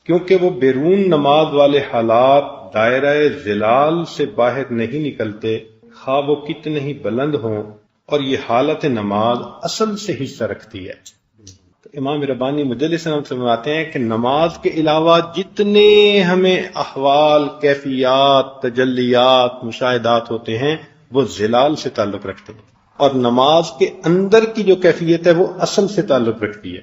کیونکہ وہ بیرون نماز والے حالات دائرہ ظلال سے باہر نہیں نکلتے، خواہ وہ کتنے ہی بلند ہوں، اور یہ حالت نماز اصل سے حصہ رکھتی ہے۔ امام ربانی مجلس فرماتے ہیں کہ نماز کے علاوہ جتنے ہمیں احوال، کیفیات، تجلیات، مشاہدات ہوتے ہیں وہ ظلال سے تعلق رکھتے ہیں، اور نماز کے اندر کی جو کیفیت ہے وہ اصل سے تعلق رکھتی ہے۔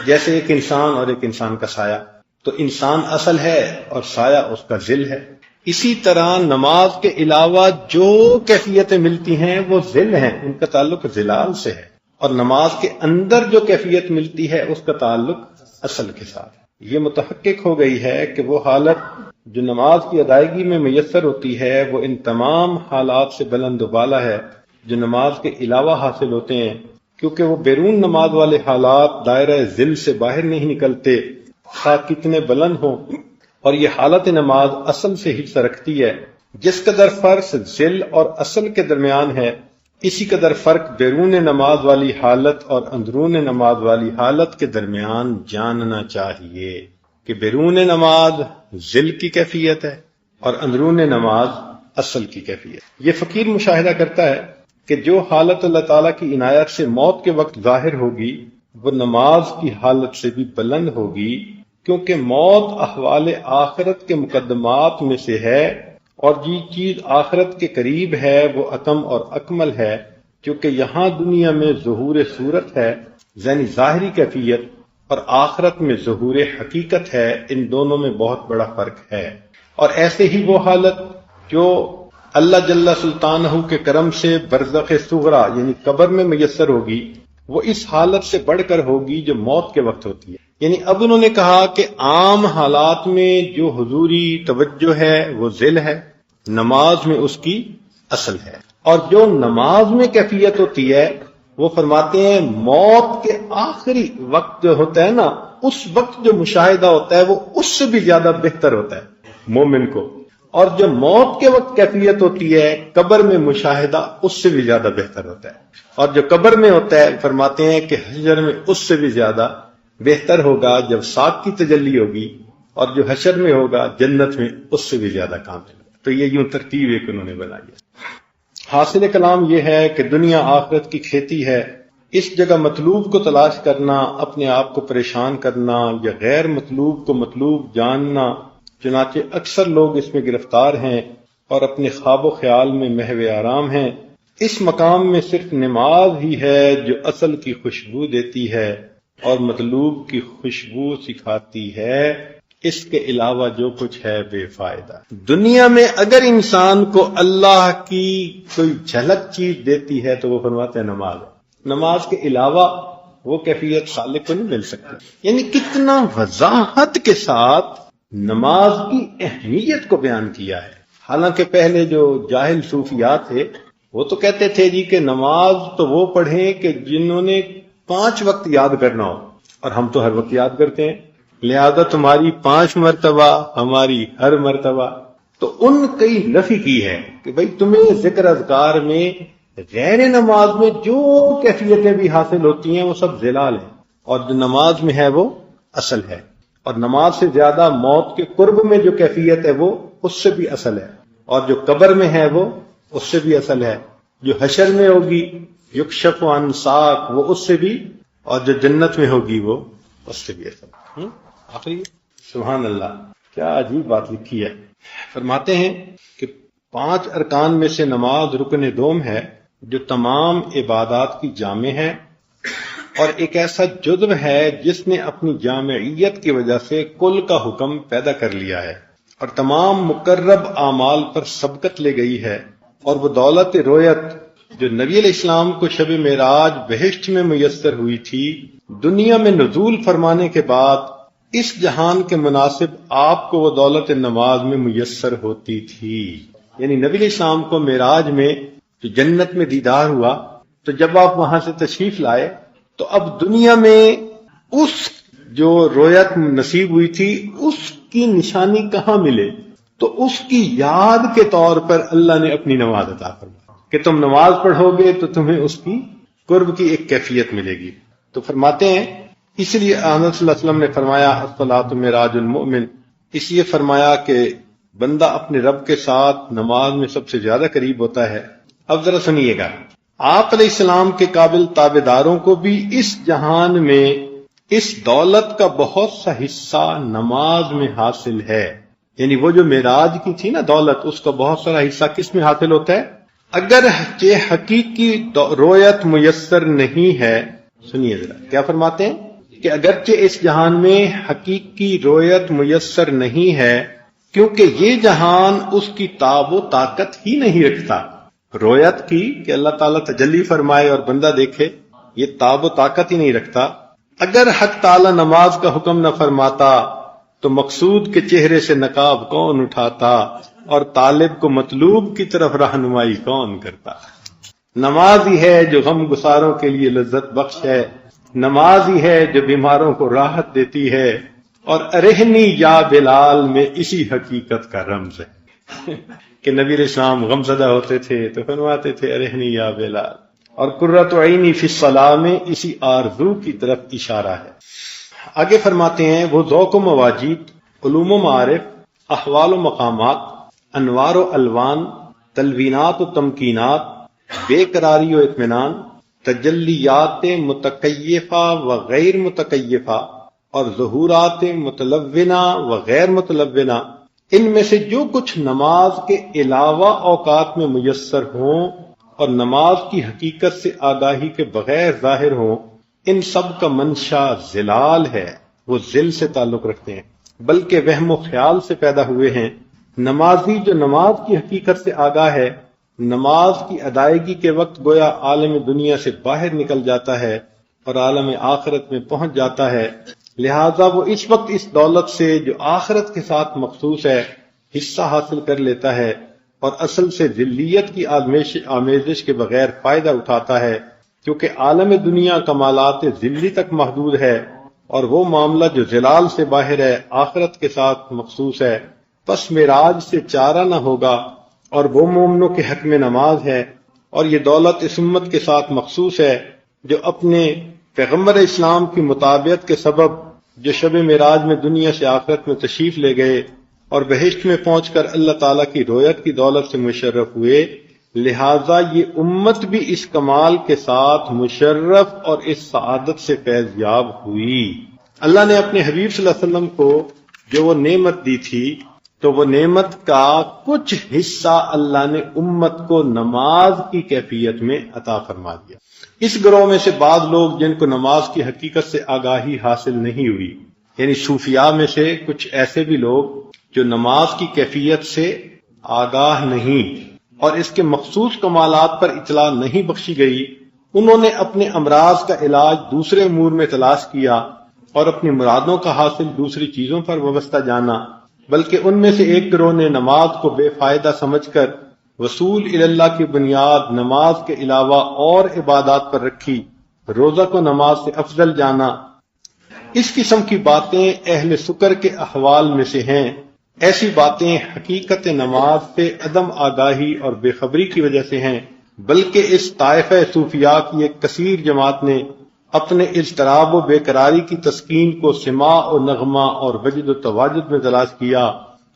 جیسے ایک انسان اور ایک انسان کا سایہ، تو انسان اصل ہے اور سایہ اس کا ظل ہے۔ اسی طرح نماز کے علاوہ جو کیفیتیں ملتی ہیں وہ ظل ہیں، ان کا تعلق ظلال سے ہے، اور نماز کے اندر جو کیفیت ملتی ہے اس کا تعلق اصل کے ساتھ۔ یہ متحقق ہو گئی ہے کہ وہ حالت جو نماز کی ادائیگی میں میسر ہوتی ہے وہ ان تمام حالات سے بلند و بالا ہے جو نماز کے علاوہ حاصل ہوتے ہیں، کیونکہ وہ بیرون نماز والے حالات دائرہ ذل سے باہر نہیں نکلتے، خواہ کتنے بلند ہوں، اور یہ حالت نماز اصل سے حصہ رکھتی ہے۔ جس قدر فرق ذل اور اصل کے درمیان ہے، اسی قدر فرق بیرون نماز والی حالت اور اندرون نماز والی حالت کے درمیان جاننا چاہیے کہ بیرون نماز ذل کی کیفیت ہے اور اندرون نماز اصل کی کیفیت۔ یہ فقیر مشاہدہ کرتا ہے کہ جو حالت اللہ تعالیٰ کی عنایت سے موت کے وقت ظاہر ہوگی وہ نماز کی حالت سے بھی بلند ہوگی، کیونکہ موت احوال آخرت کے مقدمات میں سے ہے، اور جی چیز آخرت کے قریب ہے وہ اتم اور اکمل ہے، کیونکہ یہاں دنیا میں ظہور صورت ہے یعنی ظاہری کیفیت، اور آخرت میں ظہور حقیقت ہے، ان دونوں میں بہت بڑا فرق ہے۔ اور ایسے ہی وہ حالت جو اللہ جل سلطانہ کے کرم سے برزخ صغریٰ یعنی قبر میں میسر ہوگی، وہ اس حالت سے بڑھ کر ہوگی جو موت کے وقت ہوتی ہے۔ یعنی اب انہوں نے کہا کہ عام حالات میں جو حضوری توجہ ہے وہ ذل ہے، نماز میں اس کی اصل ہے، اور جو نماز میں کیفیت ہوتی ہے وہ فرماتے ہیں موت کے آخری وقت جو ہوتا ہے نا، اس وقت جو مشاہدہ ہوتا ہے وہ اس سے بھی زیادہ بہتر ہوتا ہے مومن کو، اور جو موت کے وقت کیفیت ہوتی ہے قبر میں مشاہدہ اس سے بھی زیادہ بہتر ہوتا ہے، اور جو قبر میں ہوتا ہے فرماتے ہیں کہ حشر میں اس سے بھی زیادہ بہتر ہوگا جب ساق کی تجلی ہوگی، اور جو حشر میں ہوگا جنت میں اس سے بھی زیادہ کامل۔ تو یہ یوں ترتیب ایک انہوں نے بنائی ہے۔ حاصل کلام یہ ہے کہ دنیا آخرت کی کھیتی ہے، اس جگہ مطلوب کو تلاش کرنا، اپنے آپ کو پریشان کرنا یا غیر مطلوب کو مطلوب جاننا، چنانچہ اکثر لوگ اس میں گرفتار ہیں اور اپنے خواب و خیال میں محو آرام ہیں۔ اس مقام میں صرف نماز ہی ہے جو اصل کی خوشبو دیتی ہے اور مطلوب کی خوشبو سکھاتی ہے، اس کے علاوہ جو کچھ ہے بے فائدہ۔ دنیا میں اگر انسان کو اللہ کی کوئی جھلک چیز دیتی ہے تو وہ فرماتے ہیں نماز ہے، نماز کے علاوہ وہ کیفیت خالق کو نہیں مل سکتی۔ یعنی کتنا وضاحت کے ساتھ نماز کی اہمیت کو بیان کیا ہے۔ حالانکہ پہلے جو جاہل صوفیات تھے وہ تو کہتے تھے جی کہ نماز تو وہ پڑھیں کہ جنہوں نے 5 وقت یاد کرنا ہو، اور ہم تو ہر وقت یاد کرتے ہیں، لہذا تمہاری 5 مرتبہ ہماری ہر مرتبہ۔ تو ان کئی نفی کی ہے کہ بھئی تمہیں ذکر اذکار میں غیر نماز میں جو کیفیتیں بھی حاصل ہوتی ہیں وہ سب ظلال ہیں، اور جو نماز میں ہے وہ اصل ہے، اور نماز سے زیادہ موت کے قرب میں جو کیفیت ہے وہ اس سے بھی اصل ہے، اور جو قبر میں ہے وہ اس سے بھی اصل ہے، جو حشر میں ہوگی یکشف عن ساق وہ اس سے بھی، اور جو جنت میں ہوگی وہ اس سے بھی اصل ہے۔ آخری سبحان اللہ، کیا عجیب بات لکھی ہے۔ فرماتے ہیں کہ 5 ارکان میں سے نماز رکن دوم ہے جو تمام عبادات کی جامع ہے، اور ایک ایسا جزو ہے جس نے اپنی جامعیت کی وجہ سے کل کا حکم پیدا کر لیا ہے اور تمام مقرب اعمال پر سبقت لے گئی ہے، اور وہ دولت رویت جو نبی علیہ السلام کو شب معراج بہشت میں میسر ہوئی تھی، دنیا میں نزول فرمانے کے بعد اس جہان کے مناسب آپ کو وہ دولت نماز میں میسر ہوتی تھی۔ یعنی نبی علیہ السلام کو معراج میں جو جنت میں دیدار ہوا، تو جب آپ وہاں سے تشریف لائے تو اب دنیا میں اس جو رویت نصیب ہوئی تھی اس کی نشانی کہاں ملے؟ تو اس کی یاد کے طور پر اللہ نے اپنی نماز عطا فرمائی کہ تم نماز پڑھو گے تو تمہیں اس کی قرب کی ایک کیفیت ملے گی۔ تو فرماتے ہیں اس لیے حضرت صلی اللہ علیہ وسلم نے فرمایا الصلاۃ معراج المؤمن، اس لیے فرمایا کہ بندہ اپنے رب کے ساتھ نماز میں سب سے زیادہ قریب ہوتا ہے۔ اب ذرا سنیے گا، آپ علیہ السلام کے قابل تابعداروں کو بھی اس جہان میں اس دولت کا بہت سا حصہ نماز میں حاصل ہے۔ یعنی وہ جو معراج کی تھی نا دولت، اس کا بہت سارا حصہ کس میں حاصل ہوتا ہے؟ اگر یہ حقیقی رویت میسر نہیں ہے، سنیے ذرا کیا فرماتے ہیں کہ اگرچہ اس جہان میں حقیقی رویت میسر نہیں ہے کیونکہ یہ جہان اس کی تاب و طاقت ہی نہیں رکھتا، رویت کی کہ اللہ تعالیٰ تجلی فرمائے اور بندہ دیکھے، یہ تاب و طاقت ہی نہیں رکھتا۔ اگر حق تعالیٰ نماز کا حکم نہ فرماتا تو مقصود کے چہرے سے نقاب کون اٹھاتا اور طالب کو مطلوب کی طرف رہنمائی کون کرتا؟ نماز ہی ہے جو غم گساروں کے لیے لذت بخش ہے، نماز ہی ہے جو بیماروں کو راحت دیتی ہے، اور ارہنی یا بلال میں اسی حقیقت کا رمز ہے کہ نبی علیہ السلام غم زدہ ہوتے تھے تو فرماتے تھے ارہنی یا بلال، اور قرۃ عینی فی الصلاۃ میں اسی آرزو کی طرف اشارہ ہے۔ آگے فرماتے ہیں وہ ذوق و مواجید، علوم و معارف، احوال و مقامات، انوار و الوان، تلوینات و تمکینات، بے قراری و اطمینان، تجلیات متکیفہ و غیر متکیفہ، اور ظہورات متلونہ و غیر متلونہ، ان میں سے جو کچھ نماز کے علاوہ اوقات میں میسر ہوں اور نماز کی حقیقت سے آگاہی کے بغیر ظاہر ہوں، ان سب کا منشا ظلال ہے، وہ ذل سے تعلق رکھتے ہیں بلکہ وہم و خیال سے پیدا ہوئے ہیں۔ نمازی جو نماز کی حقیقت سے آگاہ ہے، نماز کی ادائیگی کے وقت گویا عالم دنیا سے باہر نکل جاتا ہے اور عالم آخرت میں پہنچ جاتا ہے، لہذا وہ اس وقت اس دولت سے جو آخرت کے ساتھ مخصوص ہے حصہ حاصل کر لیتا ہے اور اصل سے ذلیت کی آمیزش کے بغیر فائدہ اٹھاتا ہے، کیونکہ عالم دنیا کمالات ذلی تک محدود ہے اور وہ معاملہ جو ذلال سے باہر ہے آخرت کے ساتھ مخصوص ہے۔ پس معراج سے چارہ نہ ہوگا، اور وہ مومنوں کے حق میں نماز ہے، اور یہ دولت اس امت کے ساتھ مخصوص ہے جو اپنے پیغمبر اسلام کی مطابعت کے سبب جو شب معراج میں دنیا سے آخرت میں تشریف لے گئے اور بہشت میں پہنچ کر اللہ تعالیٰ کی رویت کی دولت سے مشرف ہوئے، لہٰذا یہ امت بھی اس کمال کے ساتھ مشرف اور اس سعادت سے فیض یاب ہوئی۔ اللہ نے اپنے حبیب صلی اللہ علیہ وسلم کو جو وہ نعمت دی تھی، تو وہ نعمت کا کچھ حصہ اللہ نے امت کو نماز کی کیفیت میں عطا فرما دیا۔ اس گروہ میں سے بعض لوگ جن کو نماز کی حقیقت سے آگاہی حاصل نہیں ہوئی، یعنی صوفیاء میں سے کچھ ایسے بھی لوگ جو نماز کی کیفیت سے آگاہ نہیں اور اس کے مخصوص کمالات پر اطلاع نہیں بخشی گئی، انہوں نے اپنے امراض کا علاج دوسرے امور میں تلاش کیا اور اپنی مرادوں کا حاصل دوسری چیزوں پر وابستہ جانا، بلکہ ان میں سے ایک گروہ نے نماز کو بے فائدہ سمجھ کر وصول اللہ کی بنیاد نماز کے علاوہ اور عبادات پر رکھی، روزہ کو نماز سے افضل جانا۔ اس قسم کی باتیں اہل سکر کے احوال میں سے ہیں۔ ایسی باتیں حقیقت نماز سے عدم آگاہی اور بے خبری کی وجہ سے ہیں، بلکہ اس طائفہ صوفیاء کی ایک کثیر جماعت نے اپنے اضطراب و بے قراری کی تسکین کو سماع و نغمہ اور وجد و تواجد میں تلاش کیا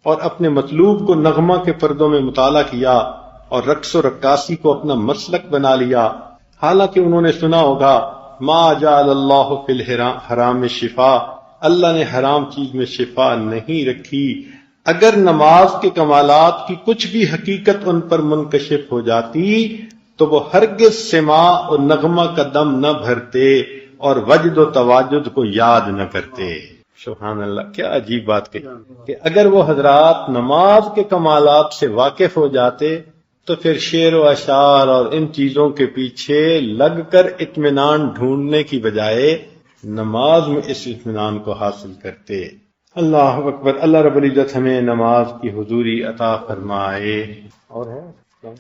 اور اپنے مطلوب کو نغمہ کے پردوں میں مطالعہ کیا اور رقص و رقاصی کو اپنا مسلک بنا لیا، حالانکہ انہوں نے سنا ہوگا ما جعل اللہ فی الحرام شفا، اللہ نے حرام چیز میں شفا نہیں رکھی۔ اگر نماز کے کمالات کی کچھ بھی حقیقت ان پر منکشف ہو جاتی تو وہ ہرگز سماع اور نغمہ کا دم نہ بھرتے اور وجد و تواجد کو یاد نہ کرتے۔ سبحان اللہ، کیا عجیب بات کہی کہ اگر وہ حضرات نماز کے کمالات سے واقف ہو جاتے تو پھر شعر و اشعار اور ان چیزوں کے پیچھے لگ کر اطمینان ڈھونڈنے کی بجائے نماز میں اس اطمینان کو حاصل کرتے۔ اللہ اکبر، اللہ رب العزت ہمیں نماز کی حضوری عطا فرمائے۔ اور ہے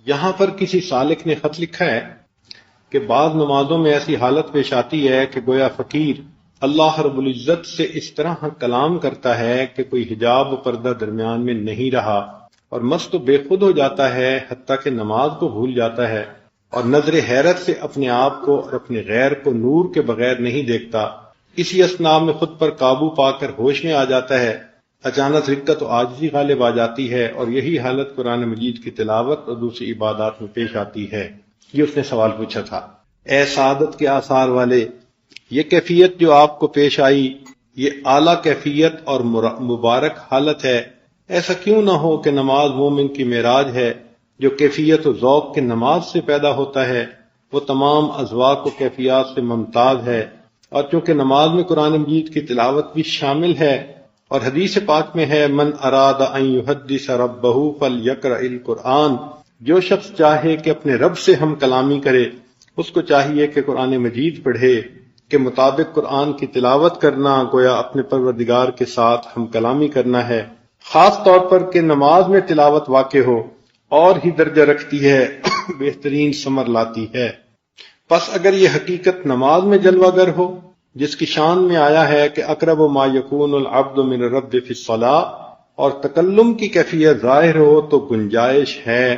یہاں پر کسی سالک نے خط لکھا ہے کہ بعض نمازوں میں ایسی حالت پیش آتی ہے کہ گویا فقیر اللہ رب العزت سے اس طرح کلام کرتا ہے کہ کوئی حجاب و پردہ درمیان میں نہیں رہا اور مست و بے خود ہو جاتا ہے، حتیٰ کہ نماز کو بھول جاتا ہے اور نظر حیرت سے اپنے آپ کو اور اپنے غیر کو نور کے بغیر نہیں دیکھتا۔ اسی اثناء میں خود پر قابو پا کر ہوش میں آ جاتا ہے، اچانک رقت و عاجزی غالب آ جاتی ہے، اور یہی حالت قرآن مجید کی تلاوت اور دوسری عبادات میں پیش آتی ہے۔ یہ اس نے سوال پوچھا تھا۔ اے سعادت کے آثار والے، یہ کیفیت جو آپ کو پیش آئی یہ اعلیٰ کیفیت اور مبارک حالت ہے۔ ایسا کیوں نہ ہو کہ نماز مومن کی معراج ہے، جو کیفیت و ذوق کے نماز سے پیدا ہوتا ہے، وہ تمام اذواق و کیفیات سے ممتاز ہے، اور چونکہ نماز میں قرآن مجید کی تلاوت بھی شامل ہے، اور حدیث پاک میں ہے من اراد ان یحدث ربہ فلیقرأ القرآن، جو شخص چاہے کہ اپنے رب سے ہم کلامی کرے اس کو چاہیے کہ قرآن مجید پڑھے، کے مطابق قرآن کی تلاوت کرنا گویا اپنے پروردگار کے ساتھ ہم کلامی کرنا ہے، خاص طور پر کہ نماز میں تلاوت واقع ہو اور ہی درجہ رکھتی ہے، بہترین ثمر لاتی ہے۔ پس اگر یہ حقیقت نماز میں جلوہ گر ہو جس کی شان میں آیا ہے کہ اقرب ما یکون العبد من الرب فی الصلاۃ، اور تکلم کی کیفیت ظاہر ہو تو گنجائش ہے،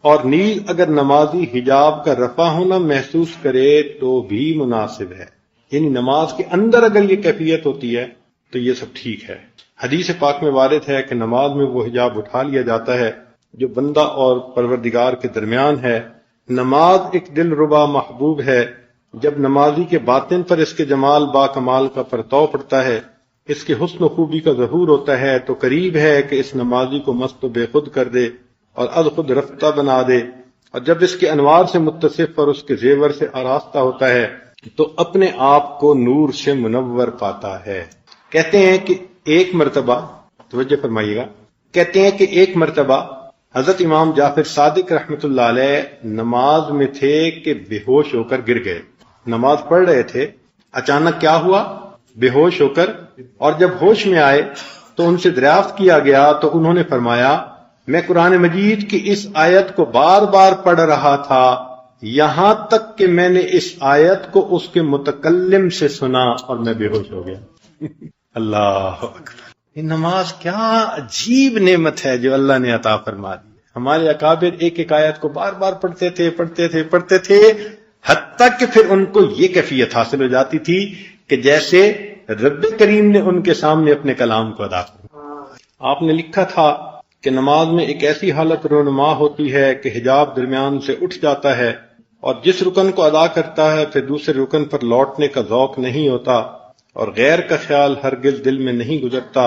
اور نیز اگر نمازی حجاب کا رفع ہونا محسوس کرے تو بھی مناسب ہے، یعنی نماز کے اندر اگر یہ کیفیت ہوتی ہے تو یہ سب ٹھیک ہے۔ حدیث پاک میں وارد ہے کہ نماز میں وہ حجاب اٹھا لیا جاتا ہے جو بندہ اور پروردگار کے درمیان ہے۔ نماز ایک دل ربا محبوب ہے، جب نمازی کے باطن پر اس کے جمال با کمال کا پرتو پڑتا ہے، اس کے حسن و خوبی کا ظہور ہوتا ہے، تو قریب ہے کہ اس نمازی کو مست و بے خود کر دے اور از خود رفتہ بنا دے، اور جب اس کے انوار سے متصف اور اس کے زیور سے آراستہ ہوتا ہے تو اپنے آپ کو نور سے منور پاتا ہے۔ کہتے ہیں کہ ایک مرتبہ، توجہ فرمائیے گا، کہتے ہیں کہ ایک مرتبہ حضرت امام جعفر صادق رحمۃ اللہ علیہ نماز میں تھے کہ بے ہوش ہو کر گر گئے۔ نماز پڑھ رہے تھے، اچانک کیا ہوا؟ بے ہوش ہو کر، اور جب ہوش میں آئے تو ان سے دریافت کیا گیا تو انہوں نے فرمایا میں قرآن مجید کی اس آیت کو بار بار پڑھ رہا تھا یہاں تک کہ میں نے اس آیت کو اس کے متکلم سے سنا اور میں بے ہوش ہو گیا۔ اللہ اکبر، یہ نماز کیا عجیب نعمت ہے جو اللہ نے عطا فرما دی۔ ہمارے اکابر ایک ایک آیت کو بار بار پڑھتے تھے حتیٰ کہ پھر ان کو یہ کیفیت حاصل ہو جاتی تھی کہ جیسے رب کریم نے ان کے سامنے اپنے کلام کو ادا کیا۔ آپ نے لکھا تھا کہ نماز میں ایک ایسی حالت رونما ہوتی ہے کہ حجاب درمیان سے اٹھ جاتا ہے، اور جس رکن کو ادا کرتا ہے پھر دوسرے رکن پر لوٹنے کا ذوق نہیں ہوتا، اور غیر کا خیال ہرگز دل میں نہیں گزرتا،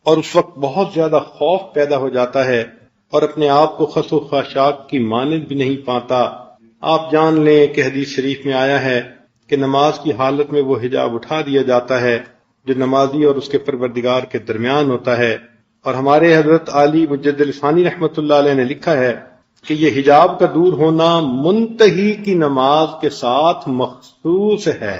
اور اس وقت بہت زیادہ خوف پیدا ہو جاتا ہے اور اپنے آپ کو خس و خاشاک کی مانند بھی نہیں پاتا۔ آپ جان لیں کہ حدیث شریف میں آیا ہے کہ نماز کی حالت میں وہ حجاب اٹھا دیا جاتا ہے جو نمازی اور اس کے پروردگار کے درمیان ہوتا ہے، اور ہمارے حضرت علی مجدد ثانی رحمۃ اللہ علیہ نے لکھا ہے کہ یہ حجاب کا دور ہونا منتہی کی نماز کے ساتھ مخصوص ہے۔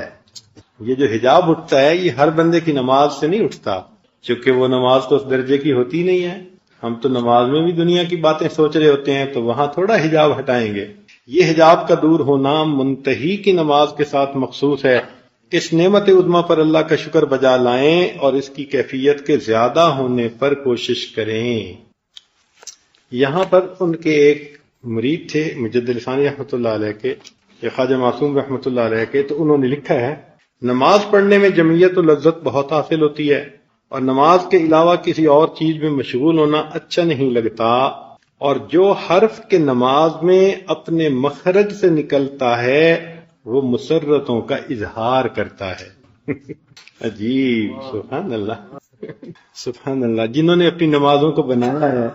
یہ جو حجاب اٹھتا ہے یہ ہر بندے کی نماز سے نہیں اٹھتا، چونکہ وہ نماز تو اس درجے کی ہوتی نہیں ہے۔ ہم تو نماز میں بھی دنیا کی باتیں سوچ رہے ہوتے ہیں تو وہاں تھوڑا حجاب ہٹائیں گے۔ یہ حجاب کا دور ہونا منتہی کی نماز کے ساتھ مخصوص ہے۔ اس نعمت عظمیٰ پر اللہ کا شکر بجا لائیں اور اس کی کیفیت کے زیادہ ہونے پر کوشش کریں۔ یہاں پر ان کے ایک مرید تھے مجد لسانی رحمۃ اللہ علیہ کے یا خواجہ معصوم رحمۃ اللہ علیہ کے، تو انہوں نے لکھا ہے نماز پڑھنے میں جمعیت و لذت بہت حاصل ہوتی ہے، اور نماز کے علاوہ کسی اور چیز میں مشغول ہونا اچھا نہیں لگتا، اور جو حرف کے نماز میں اپنے مخرج سے نکلتا ہے وہ مسرتوں کا اظہار کرتا ہے۔ عجیب، سبحان اللہ، سبحان اللہ۔ جنہوں نے اپنی نمازوں کو بنایا ہے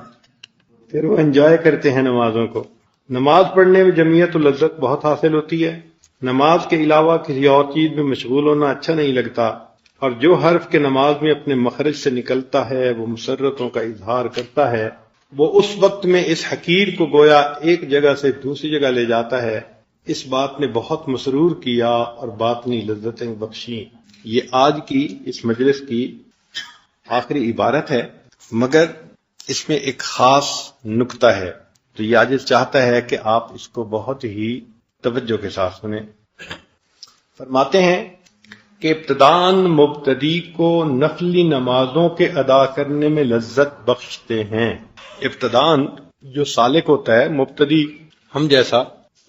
پھر وہ انجوائے کرتے ہیں نمازوں کو۔ نماز پڑھنے میں جمعیت و لذت بہت حاصل ہوتی ہے، نماز کے علاوہ کسی اور چیز میں مشغول ہونا اچھا نہیں لگتا، اور جو حرف کے نماز میں اپنے مخرج سے نکلتا ہے وہ مسرتوں کا اظہار کرتا ہے، وہ اس وقت میں اس حقیر کو گویا ایک جگہ سے دوسری جگہ لے جاتا ہے۔ اس بات نے بہت مسرور کیا اور باطنی لذتیں بخشیں۔ یہ آج کی اس مجلس کی آخری عبارت ہے، مگر اس میں ایک خاص نکتہ ہے، تو یہ عاجز چاہتا ہے کہ آپ اس کو بہت ہی توجہ کے ساتھ سنیں۔ فرماتے ہیں کہ ابتداً مبتدی کو نفلی نمازوں کے ادا کرنے میں لذت بخشتے ہیں۔ ابتداً جو سالک ہوتا ہے، مبتدی ہم جیسا،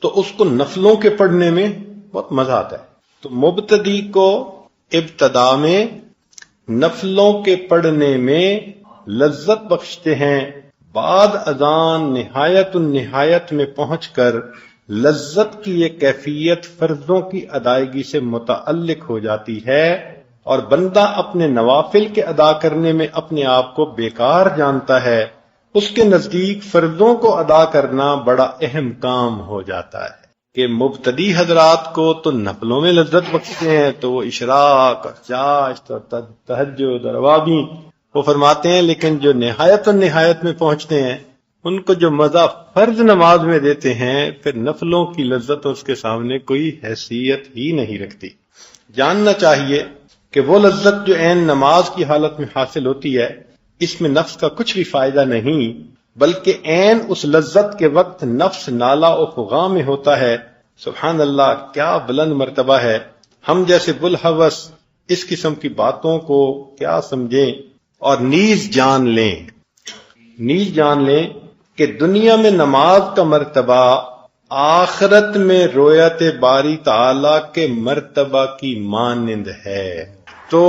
تو اس کو نفلوں کے پڑھنے میں بہت مزہ آتا ہے۔ تو مبتدی کو ابتدا میں نفلوں کے پڑھنے میں لذت بخشتے ہیں، بعد اذان نہایت النہایت میں پہنچ کر لذت کی یہ کیفیت فرضوں کی ادائیگی سے متعلق ہو جاتی ہے، اور بندہ اپنے نوافل کے ادا کرنے میں اپنے آپ کو بیکار جانتا ہے، اس کے نزدیک فرضوں کو ادا کرنا بڑا اہم کام ہو جاتا ہے۔ کہ مبتدی حضرات کو تو نفلوں میں لذت بخشتے ہیں، تو وہ اشراق اور چاشت اور تہجد اور اوابین وہ فرماتے ہیں، لیکن جو نہایت النہایت میں پہنچتے ہیں ان کو جو مزہ فرض نماز میں دیتے ہیں، پھر نفلوں کی لذت اس کے سامنے کوئی حیثیت ہی نہیں رکھتی۔ جاننا چاہیے کہ وہ لذت جو عین نماز کی حالت میں حاصل ہوتی ہے، اس میں نفس کا کچھ بھی فائدہ نہیں، بلکہ عین اس لذت کے وقت نفس نالا و فغاں میں ہوتا ہے۔ سبحان اللہ، کیا بلند مرتبہ ہے۔ ہم جیسے بلحوث اس قسم کی باتوں کو کیا سمجھیں اور نیز جان لیں کہ دنیا میں نماز کا مرتبہ آخرت میں رویت باری تعالی کے مرتبہ کی مانند ہے۔ تو